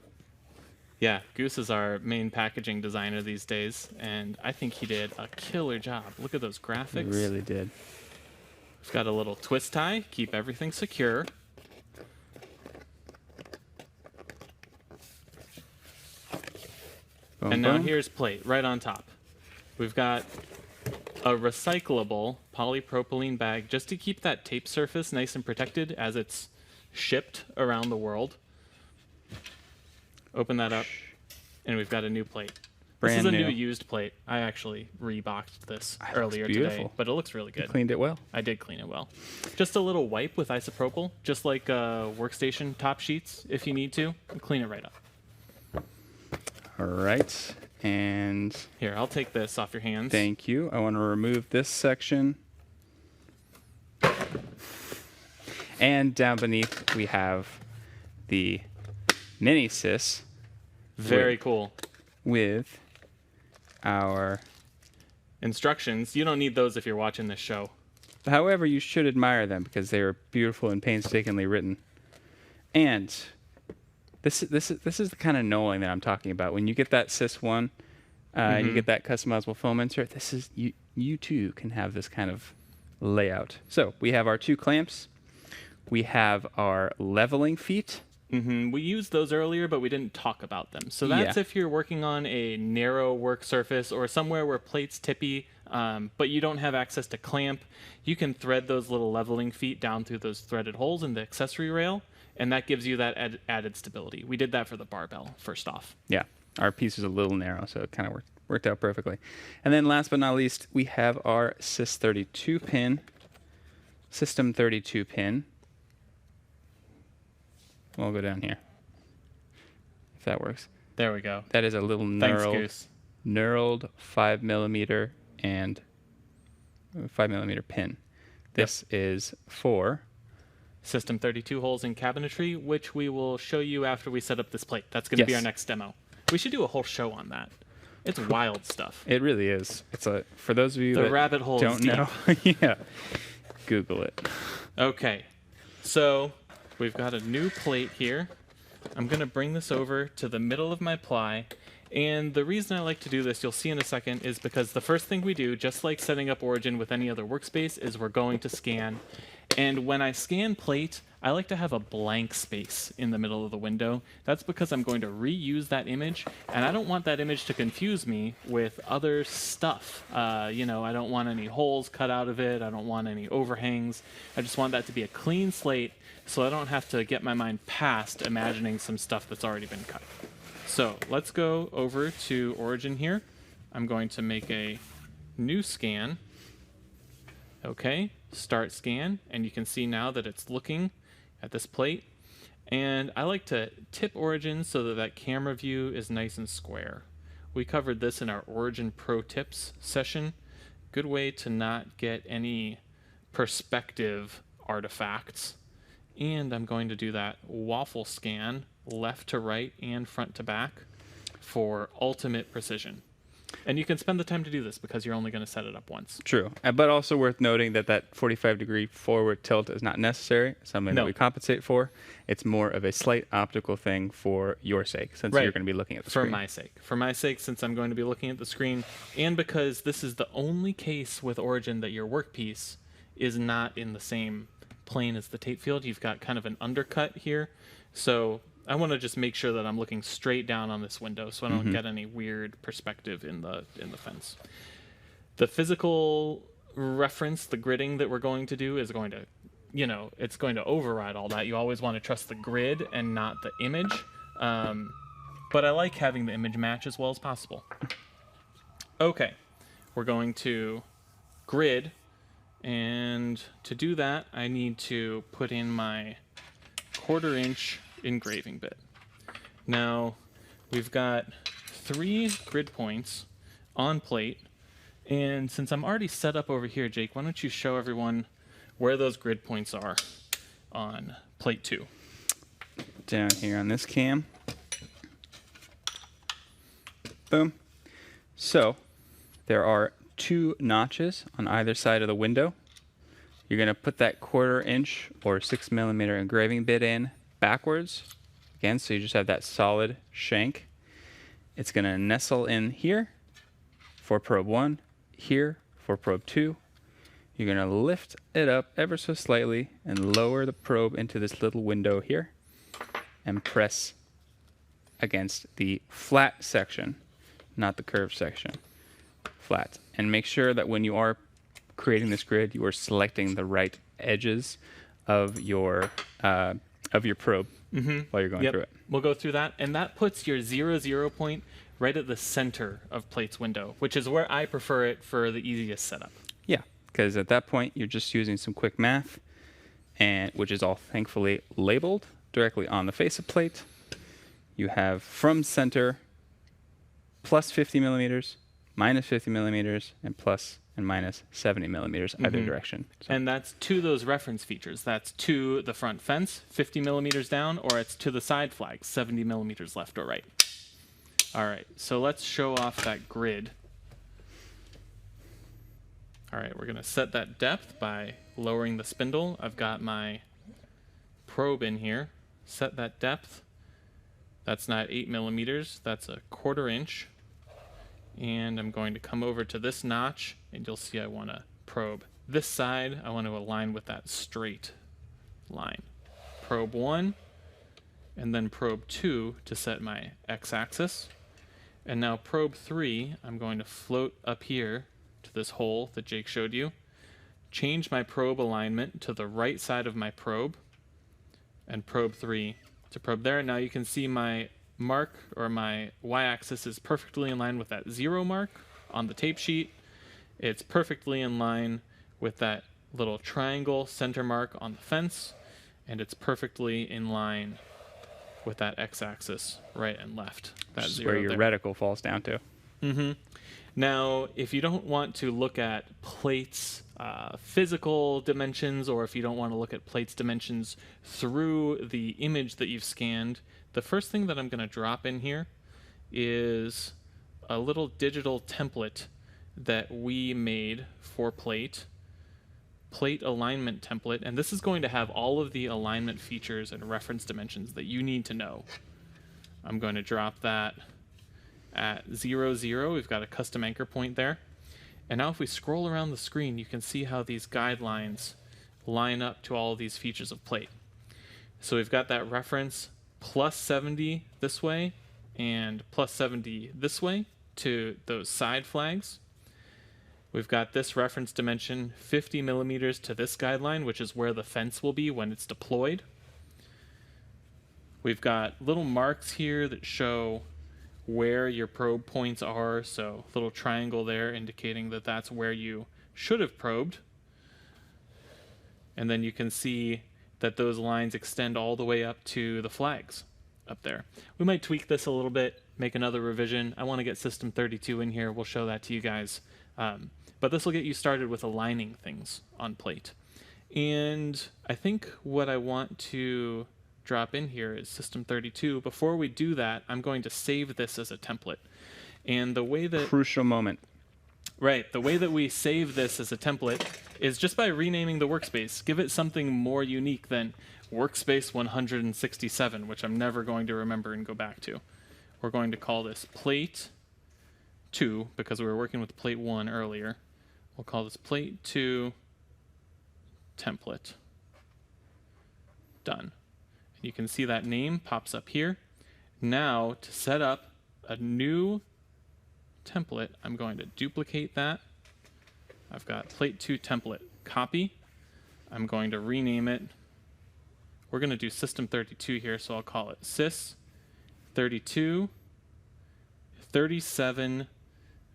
S2: Yeah, Goose is our main packaging designer these days, and I think he did a killer job. Look at those graphics.
S1: He really did.
S2: We've got a little twist tie, keep everything secure.
S1: Boom,
S2: And now
S1: boom.
S2: here's plate, right on top. We've got a recyclable polypropylene bag just to keep that tape surface nice and protected as it's shipped around the world. Open that up, and we've got a new plate. This is a new used plate. I actually reboxed this earlier today, but it looks really good.
S1: You cleaned it well.
S2: I did clean it well. Just a little wipe with isopropyl, just like workstation top sheets, if you need to. Clean it right up.
S1: All right. And
S2: Here, I'll take this off your hands.
S1: thank you. I want to remove this section. And down beneath, we have the mini sys
S2: Very cool.
S1: with our...
S2: Instructions. You don't need those if you're watching this show.
S1: However, you should admire them because they are beautiful and painstakingly written. And this is the kind of knowing that I'm talking about. When you get that sys one and you get that customizable foam insert, this is you too can have this kind of layout. So we have our 2 clamps. We have our leveling feet.
S2: We used those earlier, but we didn't talk about them. So that's if you're working on a narrow work surface or somewhere where plate's tippy, but you don't have access to clamp. You can thread those little leveling feet down through those threaded holes in the accessory rail, and that gives you that added stability. We did that for the barbell, first off.
S1: Yeah, our piece was a little narrow, so it kind of worked out perfectly. And then last but not least, we have our Sys 32 pin, System 32 pin. We'll go down here, if that works.
S2: There we go.
S1: That is a little
S2: Thanks, Goose.
S1: knurled 5mm and 5mm pin. This is for
S2: System 32 holes in cabinetry, which we will show you after we set up this plate. That's going to be our next demo. We should do a whole show on that. It's wild stuff.
S1: It really is. It's for those of you
S2: The
S1: that
S2: rabbit hole
S1: don't
S2: is
S1: know. Yeah, Google it.
S2: Okay, so we've got a new plate here. I'm going to bring this over to the middle of my ply. And the reason I like to do this, you'll see in a second, is because the first thing we do, just like setting up Origin with any other workspace, is we're going to scan And when I scan plate, I like to have a blank space in the middle of the window. That's because I'm going to reuse that image, and I don't want that image to confuse me with other stuff. You know, I don't want any holes cut out of it. I don't want any overhangs. I just want that to be a clean slate so I don't have to get my mind past imagining some stuff that's already been cut. So let's go over to Origin here. I'm going to make a new scan. Okay, start scan, and you can see now that it's looking at this plate. And I like to tip Origin so that that camera view is nice and square. We covered this in our Origin Pro Tips session. Good way to not get any perspective artifacts. And I'm going to do that waffle scan, left to right and front to back, for ultimate precision. And you can spend the time to do this because you're only going to set it up once.
S1: True. But also worth noting that that 45-degree forward tilt is not necessary, something that we compensate for. It's more of a slight optical thing for your sake, since you're going to be looking at the screen.
S2: For my sake. For my sake, since I'm going to be looking at the screen, and because this is the only case with Origin that your workpiece is not in the same plane as the tape field. You've got kind of an undercut here. So I want to just make sure that I'm looking straight down on this window so I don't get any weird perspective in the fence. The physical reference, the gridding that we're going to do is going to, you know, it's going to override all that. You always want to trust the grid and not the image. But I like having the image match as well as possible. Okay, we're going to grid, and to do that I need to put in my 1/4 inch engraving bit. Now we've got 3 grid points on plate, and since I'm already set up over here, Jake, why don't you show everyone where those grid points are on plate 2.
S1: Down here on this cam. Boom. So there are 2 notches on either side of the window. You're going to put that 1/4 inch or 6mm engraving bit in backwards. Again, so you just have that solid shank. It's going to nestle in here for probe 1, here for probe 2. You're going to lift it up ever so slightly and lower the probe into this little window here and press against the flat section, not the curved section. Flat. And make sure that when you are creating this grid, you are selecting the right edges of your probe while you're going through it.
S2: We'll go through that, and that puts your 0 point right at the center of plate's window, which is where I prefer it for the easiest setup.
S1: Yeah, because at that point you're just using some quick math, and which is all thankfully labeled directly on the face of plate. You have from center plus 50mm, minus 50mm, and plus and minus 70mm either direction. So.
S2: And that's to those reference features. That's to the front fence, 50mm down, or it's to the side flag, 70mm left or right. All right, so let's show off that grid. All right, we're going to set that depth by lowering the spindle. I've got my probe in here. Set that depth. That's not 8mm, that's a 1/4 inch. And I'm going to come over to this notch, and you'll see I want to probe this side. I want to align with that straight line. Probe 1, and then probe 2 to set my x-axis. And now probe 3, I'm going to float up here to this hole that Jake showed you. Change my probe alignment to the right side of my probe, and probe 3 to probe there. Now you can see my mark, or my y-axis, is perfectly in line with that 0 mark on the tape sheet. It's perfectly in line with that little triangle center mark on the fence, and it's perfectly in line with that x-axis right and left.
S1: That's where your reticle falls down to.
S2: Now, if you don't want to look at plates' physical dimensions, or if you don't want to look at plates' dimensions through the image that you've scanned, the first thing that I'm going to drop in here is a little digital template that we made for plate alignment template, and this is going to have all of the alignment features and reference dimensions that you need to know. I'm going to drop that at 0, 0. We've got a custom anchor point there. And now if we scroll around the screen, you can see how these guidelines line up to all of these features of plate. So we've got that reference plus 70 this way and plus 70 this way to those side flags. We've got this reference dimension 50 millimeters to this guideline, which is where the fence will be when it's deployed. We've got little marks here that show where your probe points are, so little triangle there indicating that that's where you should have probed. And then you can see that those lines extend all the way up to the flags up there. We might tweak this a little bit, make another revision. I want to get System 32 in here. We'll show that to you guys. But this will get you started with aligning things on plate. And I think what I want to drop in here is System 32. Before we do that, I'm going to save this as a template. And the way that...
S1: Crucial moment.
S2: Right. The way that we save this as a template is just by renaming the workspace. Give it something more unique than Workspace 167, which I'm never going to remember and go back to. We're going to call this Plate 2, because we were working with Plate 1 earlier. We'll call this Plate 2 Template. Done. And you can see that name pops up here. Now, to set up a new template, I'm going to duplicate that. I've got Plate 2 Template copy. I'm going to rename it. We're going to do System 32 here, so I'll call it Sys 32 37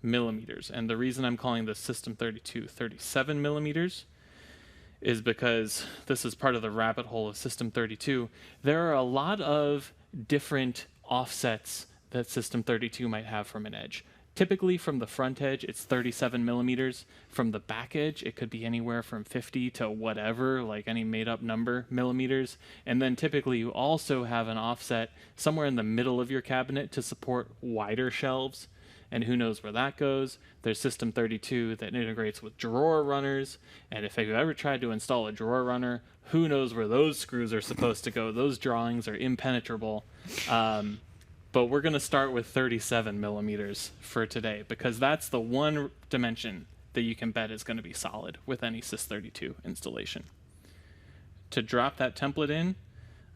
S2: millimeters. And the reason I'm calling this System 32 37 millimeters is because this is part of the rabbit hole of System 32. There are a lot of different offsets that System 32 might have from an edge. Typically from the front edge, it's 37 millimeters. From the back edge, it could be anywhere from 50 to whatever, like any made up number, millimeters. And then typically you also have an offset somewhere in the middle of your cabinet to support wider shelves. And who knows where that goes. There's System 32 that integrates with drawer runners. And if you've ever tried to install a drawer runner, who knows where those screws are supposed to go. Those drawings are impenetrable. But we're going to start with 37 millimeters for today, because that's the one dimension that you can bet is going to be solid with any Sys32 installation. To drop that template in,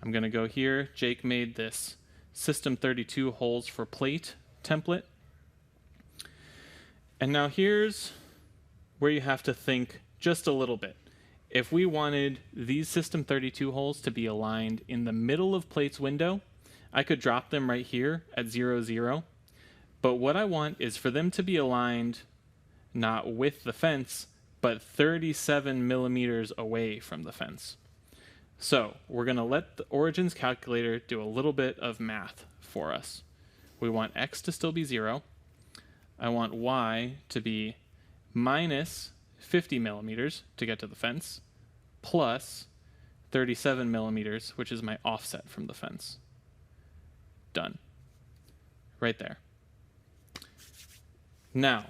S2: I'm going to go here. Jake made this System 32 holes for plate template. And now here's where you have to think just a little bit. If we wanted these System 32 holes to be aligned in the middle of plate's window, I could drop them right here at 0, 0. But what I want is for them to be aligned not with the fence, but 37 millimeters away from the fence. So we're going to let the Origins calculator do a little bit of math for us. We want X to still be 0. I want Y to be minus 50 millimeters to get to the fence, plus 37 millimeters, which is my offset from the fence. Done. Right there. Now,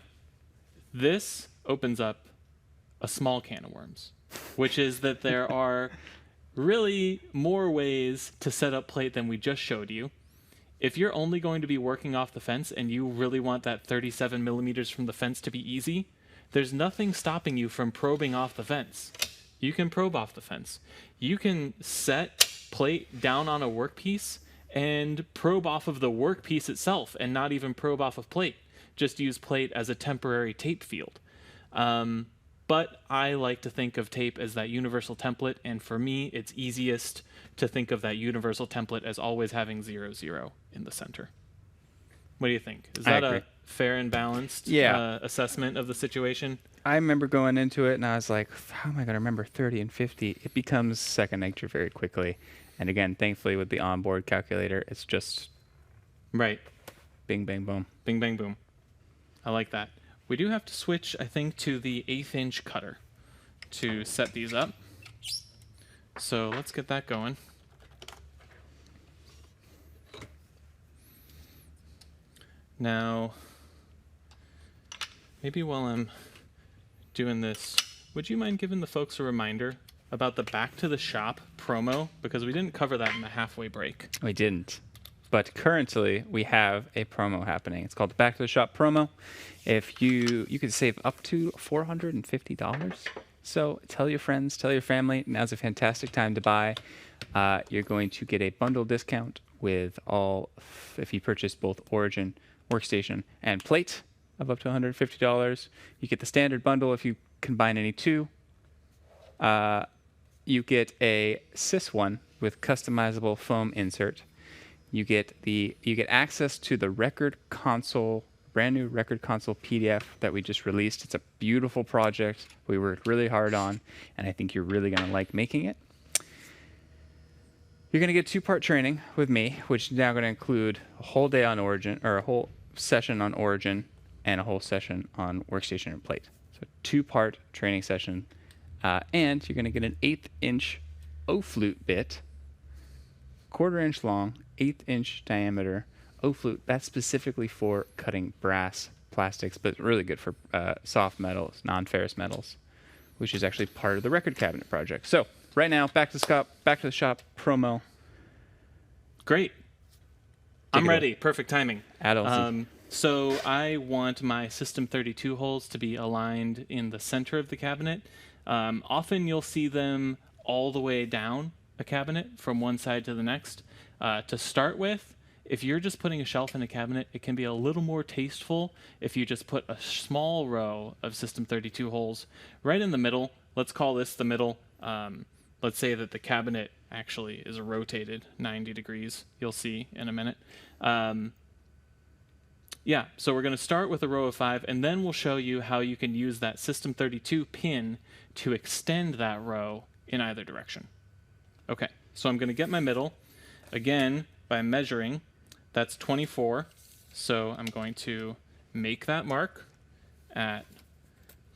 S2: this opens up a small can of worms, which is that there are really more ways to set up plate than we just showed you. If you're only going to be working off the fence and you really want that 37 millimeters from the fence to be easy, there's nothing stopping you from probing off the fence. You can probe off the fence. You can set plate down on a workpiece and probe off of the workpiece itself and not even probe off of plate. Just use plate as a temporary tape field. But I like to think of tape as that universal template, and for me, it's easiest to think of that universal template as always having 0, 0 in the center. What do you think? Is that a fair and balanced assessment of the situation?
S1: I remember going into it and I was like, how am I going to remember 30 and 50? It becomes second nature very quickly. And again, thankfully with the onboard calculator, it's just
S2: right.
S1: Bing, bang, boom.
S2: Bing, bang, boom. I like that. We do have to switch, I think, to the 1/8 inch cutter to set these up. So let's get that going. Now, maybe while I'm doing this, would you mind giving the folks a reminder about the Back to the Shop promo? Because we didn't cover that in the halfway break.
S1: We didn't. But currently, we have a promo happening. It's called the Back to the Shop promo. If you could save up to $450 So tell your friends, tell your family, now's a fantastic time to buy. You're going to get a bundle discount with if you purchase both Origin, Workstation, and Plate of up to $150. You get the standard bundle if you combine any two. You get a Sys one with customizable foam insert. You get access to the record console, brand new record console PDF that we just released. It's a beautiful project we worked really hard on, and I think you're really going to like making it. You're going to get 2-part training with me, which is now going to include a whole day on Origin, or a whole session on Origin, and a whole session on Workstation and Plate. So 2-part training session. And you're going to get an 1/8" O-flute bit, 1/4 inch long, 1/8 inch diameter O-flute. That's specifically for cutting brass plastics, but really good for soft metals, non-ferrous metals, which is actually part of the record cabinet project. So right now, back to the shop promo.
S2: Great. I'm ready. Perfect timing. So I want my System 32 holes to be aligned in the center of the cabinet. Often you'll see them all the way down a cabinet from one side to the next. To start with, if you're just putting a shelf in a cabinet, it can be a little more tasteful if you just put a small row of System 32 holes right in the middle. Let's call this the middle. Let's say that the cabinet actually is rotated 90 degrees. You'll see in a minute. Yeah, so we're going to start with a row of 5, and then we'll show you how you can use that System 32 pin to extend that row in either direction. Okay, so I'm going to get my middle. Again, by measuring, that's 24. So I'm going to make that mark at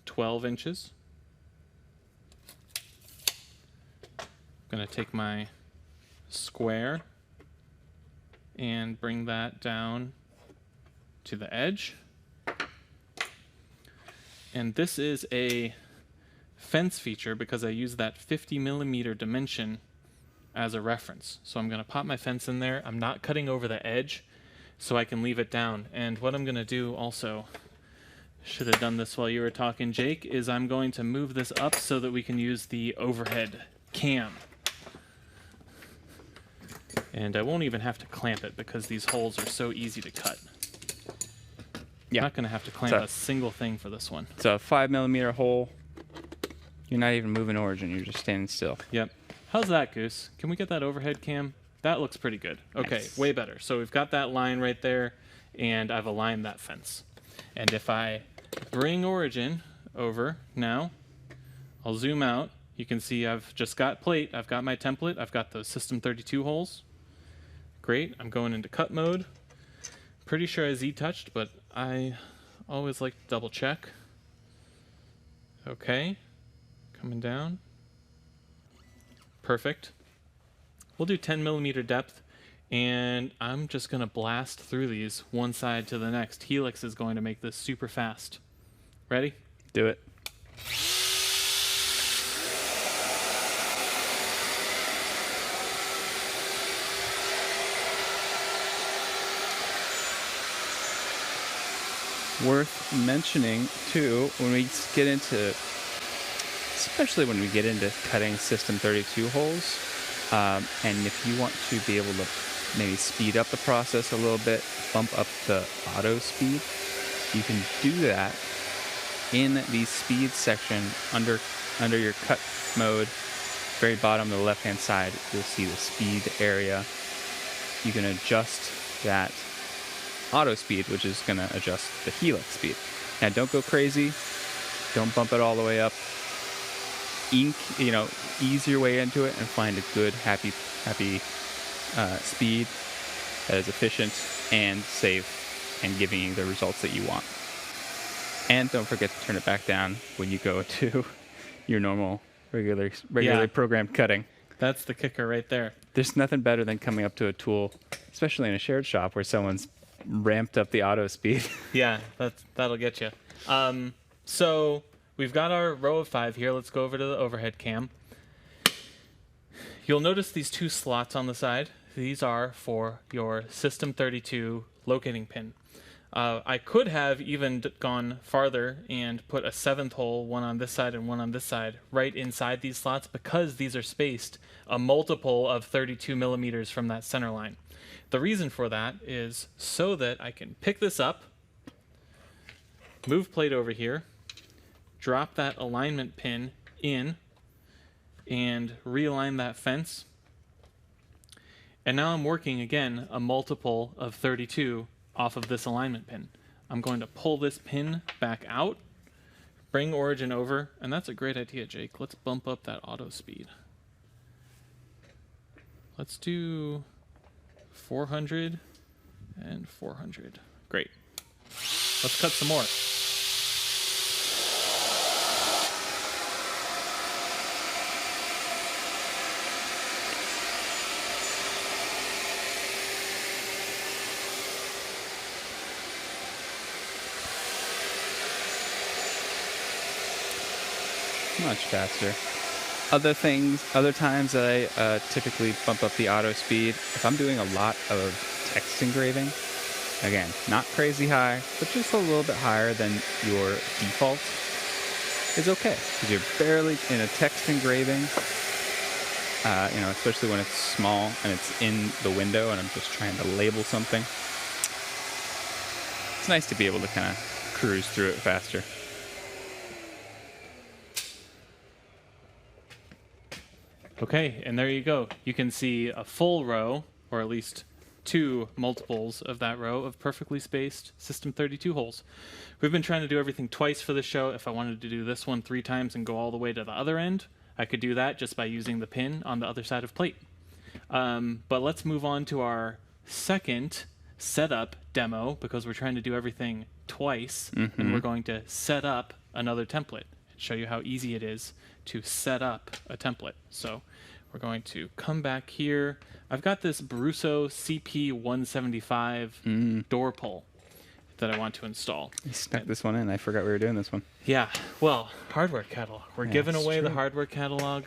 S2: 12 inches. I'm going to take my square and bring that down to the edge. And this is a fence feature because I use that 50mm dimension as a reference. So I'm going to pop my fence in there. I'm not cutting over the edge, so I can leave it down. And what I'm going to do also, should have done this while you were talking, Jake, is I'm going to move this up so that we can use the overhead cam. And I won't even have to clamp it because these holes are so easy to cut. Yeah. I'm not going to have to clamp a single thing for this one.
S1: It's a 5mm hole. You're not even moving Origin. You're just standing still.
S2: Yep. How's that, Goose? Can we get that overhead cam? That looks pretty good. Okay, nice. Way better. So we've got that line right there, and I've aligned that fence. And if I bring Origin over now, I'll zoom out. You can see I've just got Plate. I've got my template. I've got those System 32 holes. Great. I'm going into cut mode. Pretty sure I ZTouched, but I always like to double check. Okay. Coming down. Perfect. We'll do 10mm depth, and I'm just going to blast through these one side to the next. Helix is going to make this super fast. Ready?
S1: Do it. Worth mentioning too, when we get into, especially when we get into cutting System 32 holes, and if you want to be able to maybe speed up the process a little bit, bump up the auto speed, you can do that in the speed section under your cut mode. Very bottom of the left hand side, you'll see the speed area. You can adjust that auto speed, which is going to adjust the Helix speed. Now don't go crazy, don't bump it all the way up. Ease your way into it and find a good happy speed that is efficient and safe and giving you the results that you want. And don't forget to turn it back down when you go to your normal regularly programmed cutting.
S2: That's the kicker right there.
S1: There's nothing better than coming up to a tool, especially in a shared shop where someone's ramped up the auto speed.
S2: Yeah, that'll get you. So we've got our row of 5 here. Let's go over to the overhead cam. You'll notice these 2 slots on the side. These are for your System 32 locating pin. I could have even gone farther and put a 7th hole, one on this side and one on this side, right inside these slots, because these are spaced a multiple of 32 millimeters from that center line. The reason for that is so that I can pick this up, move plate over here, drop that alignment pin in, and realign that fence. And now I'm working, again, a multiple of 32 off of this alignment pin. I'm going to pull this pin back out, bring origin over, and that's a great idea, Jake. Let's bump up that auto speed. Let's do 400 and 400. Great. Let's cut some more.
S1: Much faster. Other times that I typically bump up the auto speed, if I'm doing a lot of text engraving, again, not crazy high, but just a little bit higher than your default, is okay. Because you're barely in a text engraving, especially when it's small and it's in the window and I'm just trying to label something. It's nice to be able to kind of cruise through it faster.
S2: Okay, and there you go. You can see a full row, or at least 2 multiples of that row of perfectly spaced System 32 holes. We've been trying to do everything twice for the show. If I wanted to do this one 3 times and go all the way to the other end, I could do that just by using the pin on the other side of plate. But let's move on to our second setup demo, because we're trying to do everything twice, and we're going to set up another template and show you how easy it is to set up a template. So we're going to come back here. I've got this Brusso CP175 door pull that I want to install.
S1: You stuck this one in. I forgot we were doing this one.
S2: Yeah, well, hardware catalog. We're giving away the hardware catalog.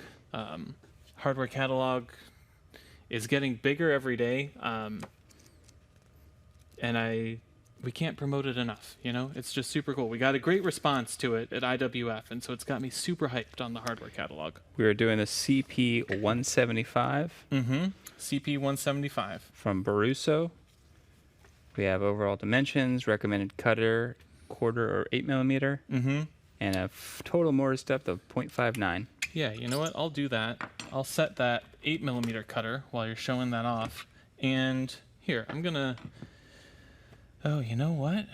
S2: Hardware catalog is getting bigger every day, and we can't promote it enough, It's just super cool. We got a great response to it at IWF, and so it's got me super hyped on the hardware catalog.
S1: We are doing the CP175.
S2: CP175.
S1: From Brusso. We have overall dimensions, recommended cutter, 1/4 or 8 millimeter, and a total mortise depth of 0.59.
S2: Yeah, you know what? I'll do that. I'll set that 8 millimeter cutter while you're showing that off. And here, I'm going to... Oh, you know what?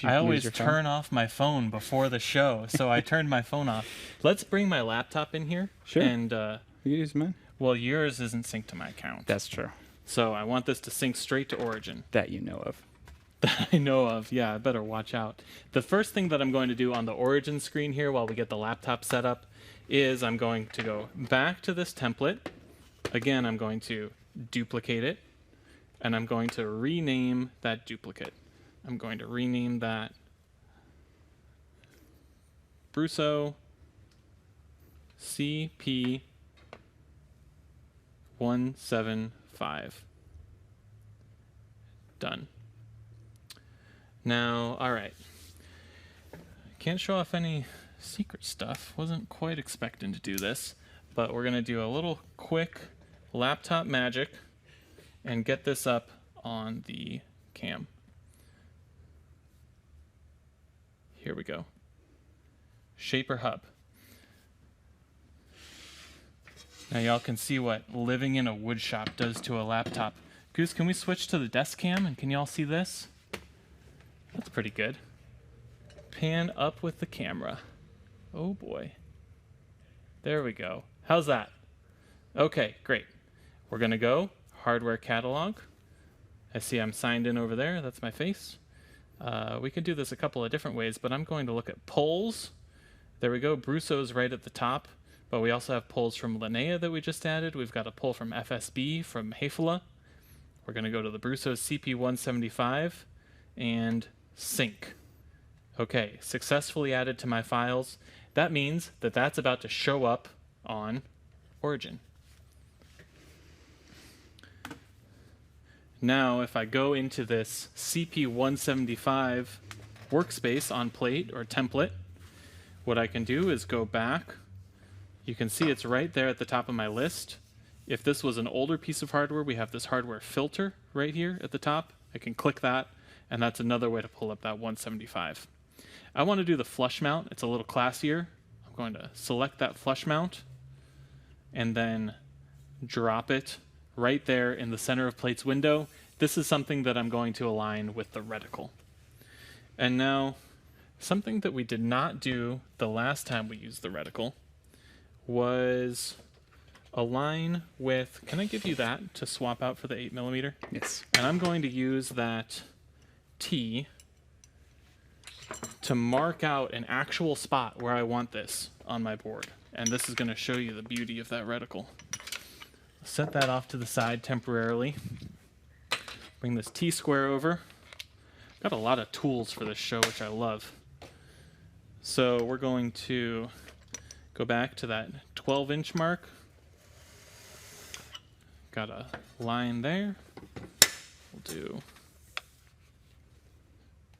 S2: I always turn off my phone before the show, so I turned my phone off. Let's bring my laptop in here.
S1: Sure.
S2: And
S1: you use mine?
S2: Well, yours isn't synced to my account.
S1: That's true.
S2: So I want this to sync straight to Origin.
S1: That you know of.
S2: That I know of. Yeah, I better watch out. The first thing that I'm going to do on the Origin screen here while we get the laptop set up is I'm going to go back to this template. Again, I'm going to duplicate it. And I'm going to rename that duplicate. I'm going to rename that Brusso CP175. Done. Now, all right. Can't show off any secret stuff. Wasn't quite expecting to do this, but we're going to do a little quick laptop magic and get this up on the cam. Here we go. Shaper hub. Now y'all can see what living in a wood shop does to a laptop. Goose, can we switch to the desk cam and can y'all see this? That's pretty good. Pan up with the camera. Oh boy. There we go. How's that? Okay, great. We're gonna go hardware catalog. I see I'm signed in over there. That's my face. We can do this a couple of different ways, but I'm going to look at polls. There we go. Brusso's right at the top, but we also have polls from Linnea that we just added. We've got a poll from FSB from Hefela. We're going to go to the Brusso CP175 and sync. Okay, successfully added to my files. That means that that's about to show up on Origin. Now, if I go into this CP175 workspace on plate or template, what I can do is go back. You can see it's right there at the top of my list. If this was an older piece of hardware, we have this hardware filter right here at the top. I can click that, and that's another way to pull up that 175. I want to do the flush mount. It's a little classier. I'm going to select that flush mount and then drop it right there in the center of plate's window. This is something that I'm going to align with the reticle. And now, something that we did not do the last time we used the reticle was align with, can I give you that to swap out for the 8mm?
S1: Yes.
S2: And I'm going to use that T to mark out an actual spot where I want this on my board. And this is going to show you the beauty of that reticle. Set that off to the side temporarily. Bring this T-square over. Got a lot of tools for this show, which I love. So we're going to go back to that 12-inch mark. Got a line there. We'll do...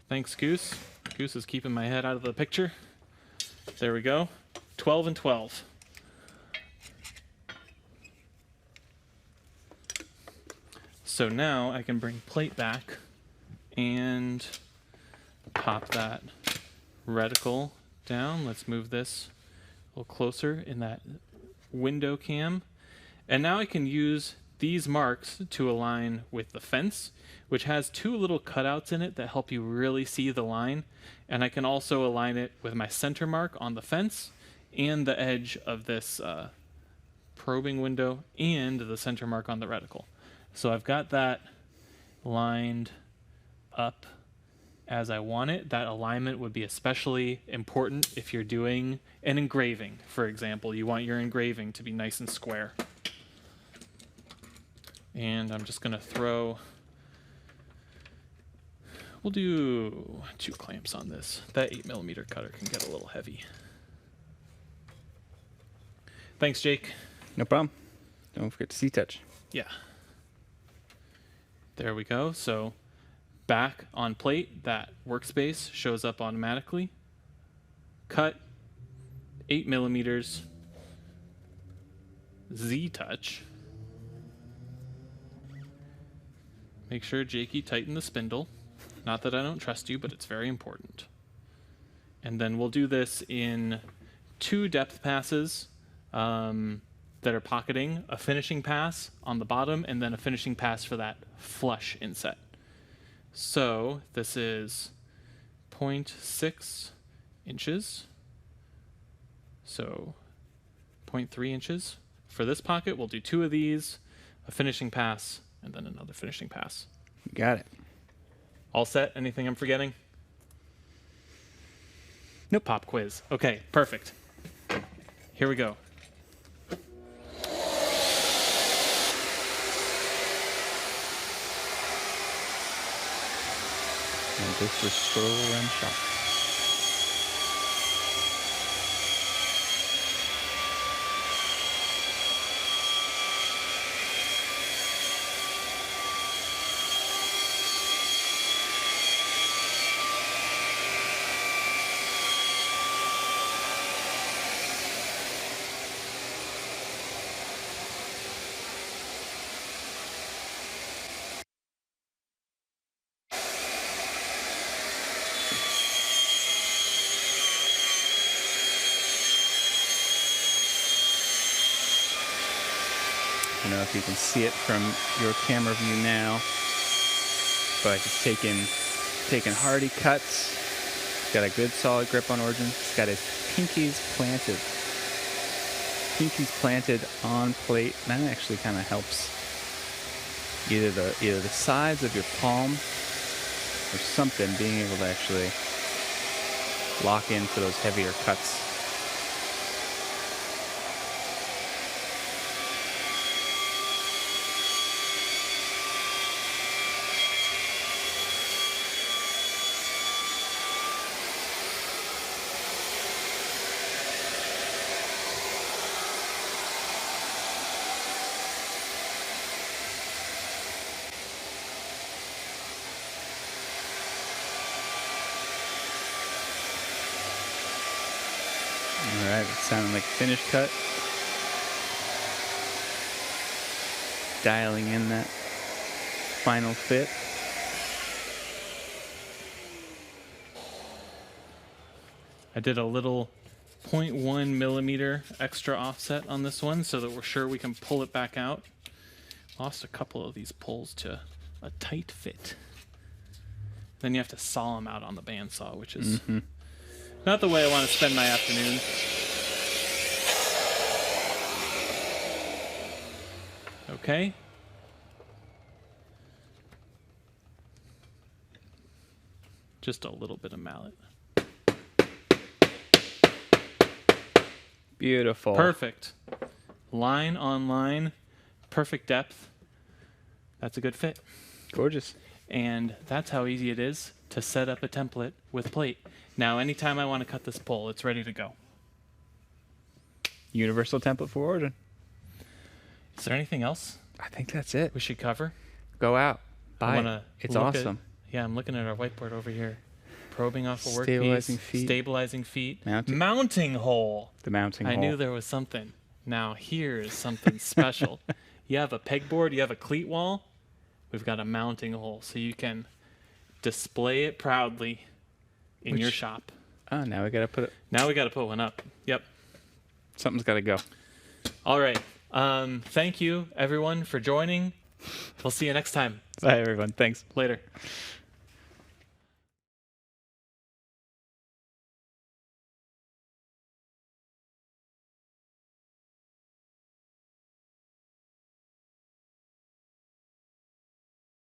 S2: Thanks, Goose. Goose is keeping my head out of the picture. There we go. 12 and 12. So now I can bring plate back and pop that reticle down. Let's move this a little closer in that window cam. And now I can use these marks to align with the fence, which has two little cutouts in it that help you really see the line. And I can also align it with my center mark on the fence and the edge of this probing window and the center mark on the reticle. So I've got that lined up as I want it. That alignment would be especially important if you're doing an engraving, for example. You want your engraving to be nice and square. And I'm just going to throw... We'll do 2 clamps on this. That 8mm cutter can get a little heavy. Thanks, Jake.
S1: No problem. Don't forget to ZTouch.
S2: Yeah. There we go. So back on plate, that workspace shows up automatically. Cut, 8mm, ZTouch. Make sure, Jakey, tighten the spindle. Not that I don't trust you, but it's very important. And then we'll do this in 2 depth passes that are pocketing, a finishing pass on the bottom, and then a finishing pass for that flush inset. So this is 0.6 inches. So 0.3 inches. For this pocket, we'll do 2 of these, a finishing pass, and then another finishing pass.
S1: You got it.
S2: All set? Anything I'm forgetting?
S1: Nope.
S2: Pop quiz. Okay, perfect. Here we go.
S1: And this was scroll and shop. I don't know if you can see it from your camera view now, but just taking hardy cuts. Got a good solid grip on origin. It's got his pinkies planted on plate. And that actually kind of helps either the sides of your palm or something, being able to actually lock in for those heavier cuts. All right, it's sounding like finished cut. Dialing in that final fit.
S2: I did a little 0.1 millimeter extra offset on this one so that we're sure we can pull it back out. Lost a couple of these pulls to a tight fit. Then you have to saw them out on the bandsaw, which is not the way I want to spend my afternoon. Okay. Just a little bit of mallet.
S1: Beautiful.
S2: Perfect. Line on line, perfect depth. That's a good fit.
S1: Gorgeous.
S2: And that's how easy it is to set up a template with plate. Now, anytime I want to cut this pole, it's ready to go.
S1: Universal template for Origin.
S2: Is there anything else
S1: I think that's it.
S2: we should cover?
S1: Go out. Buy it.
S2: Wanna
S1: It's
S2: look
S1: awesome.
S2: Yeah, I'm looking at our whiteboard over here. Probing off a workpiece.
S1: Stabilizing feet.
S2: Stabilizing feet.
S1: Mounting.
S2: Mounting hole.
S1: The mounting hole.
S2: I knew there was something. Now, here's something special. You have a pegboard, you have a cleat wall. We've got a mounting hole, so you can display it proudly in your shop.
S1: Oh, now we got to put it.
S2: Now we got to put one up. Yep.
S1: Something's got to go.
S2: All right. Thank you, everyone, for joining. We'll see you next time.
S1: Bye, everyone. Thanks.
S2: Later.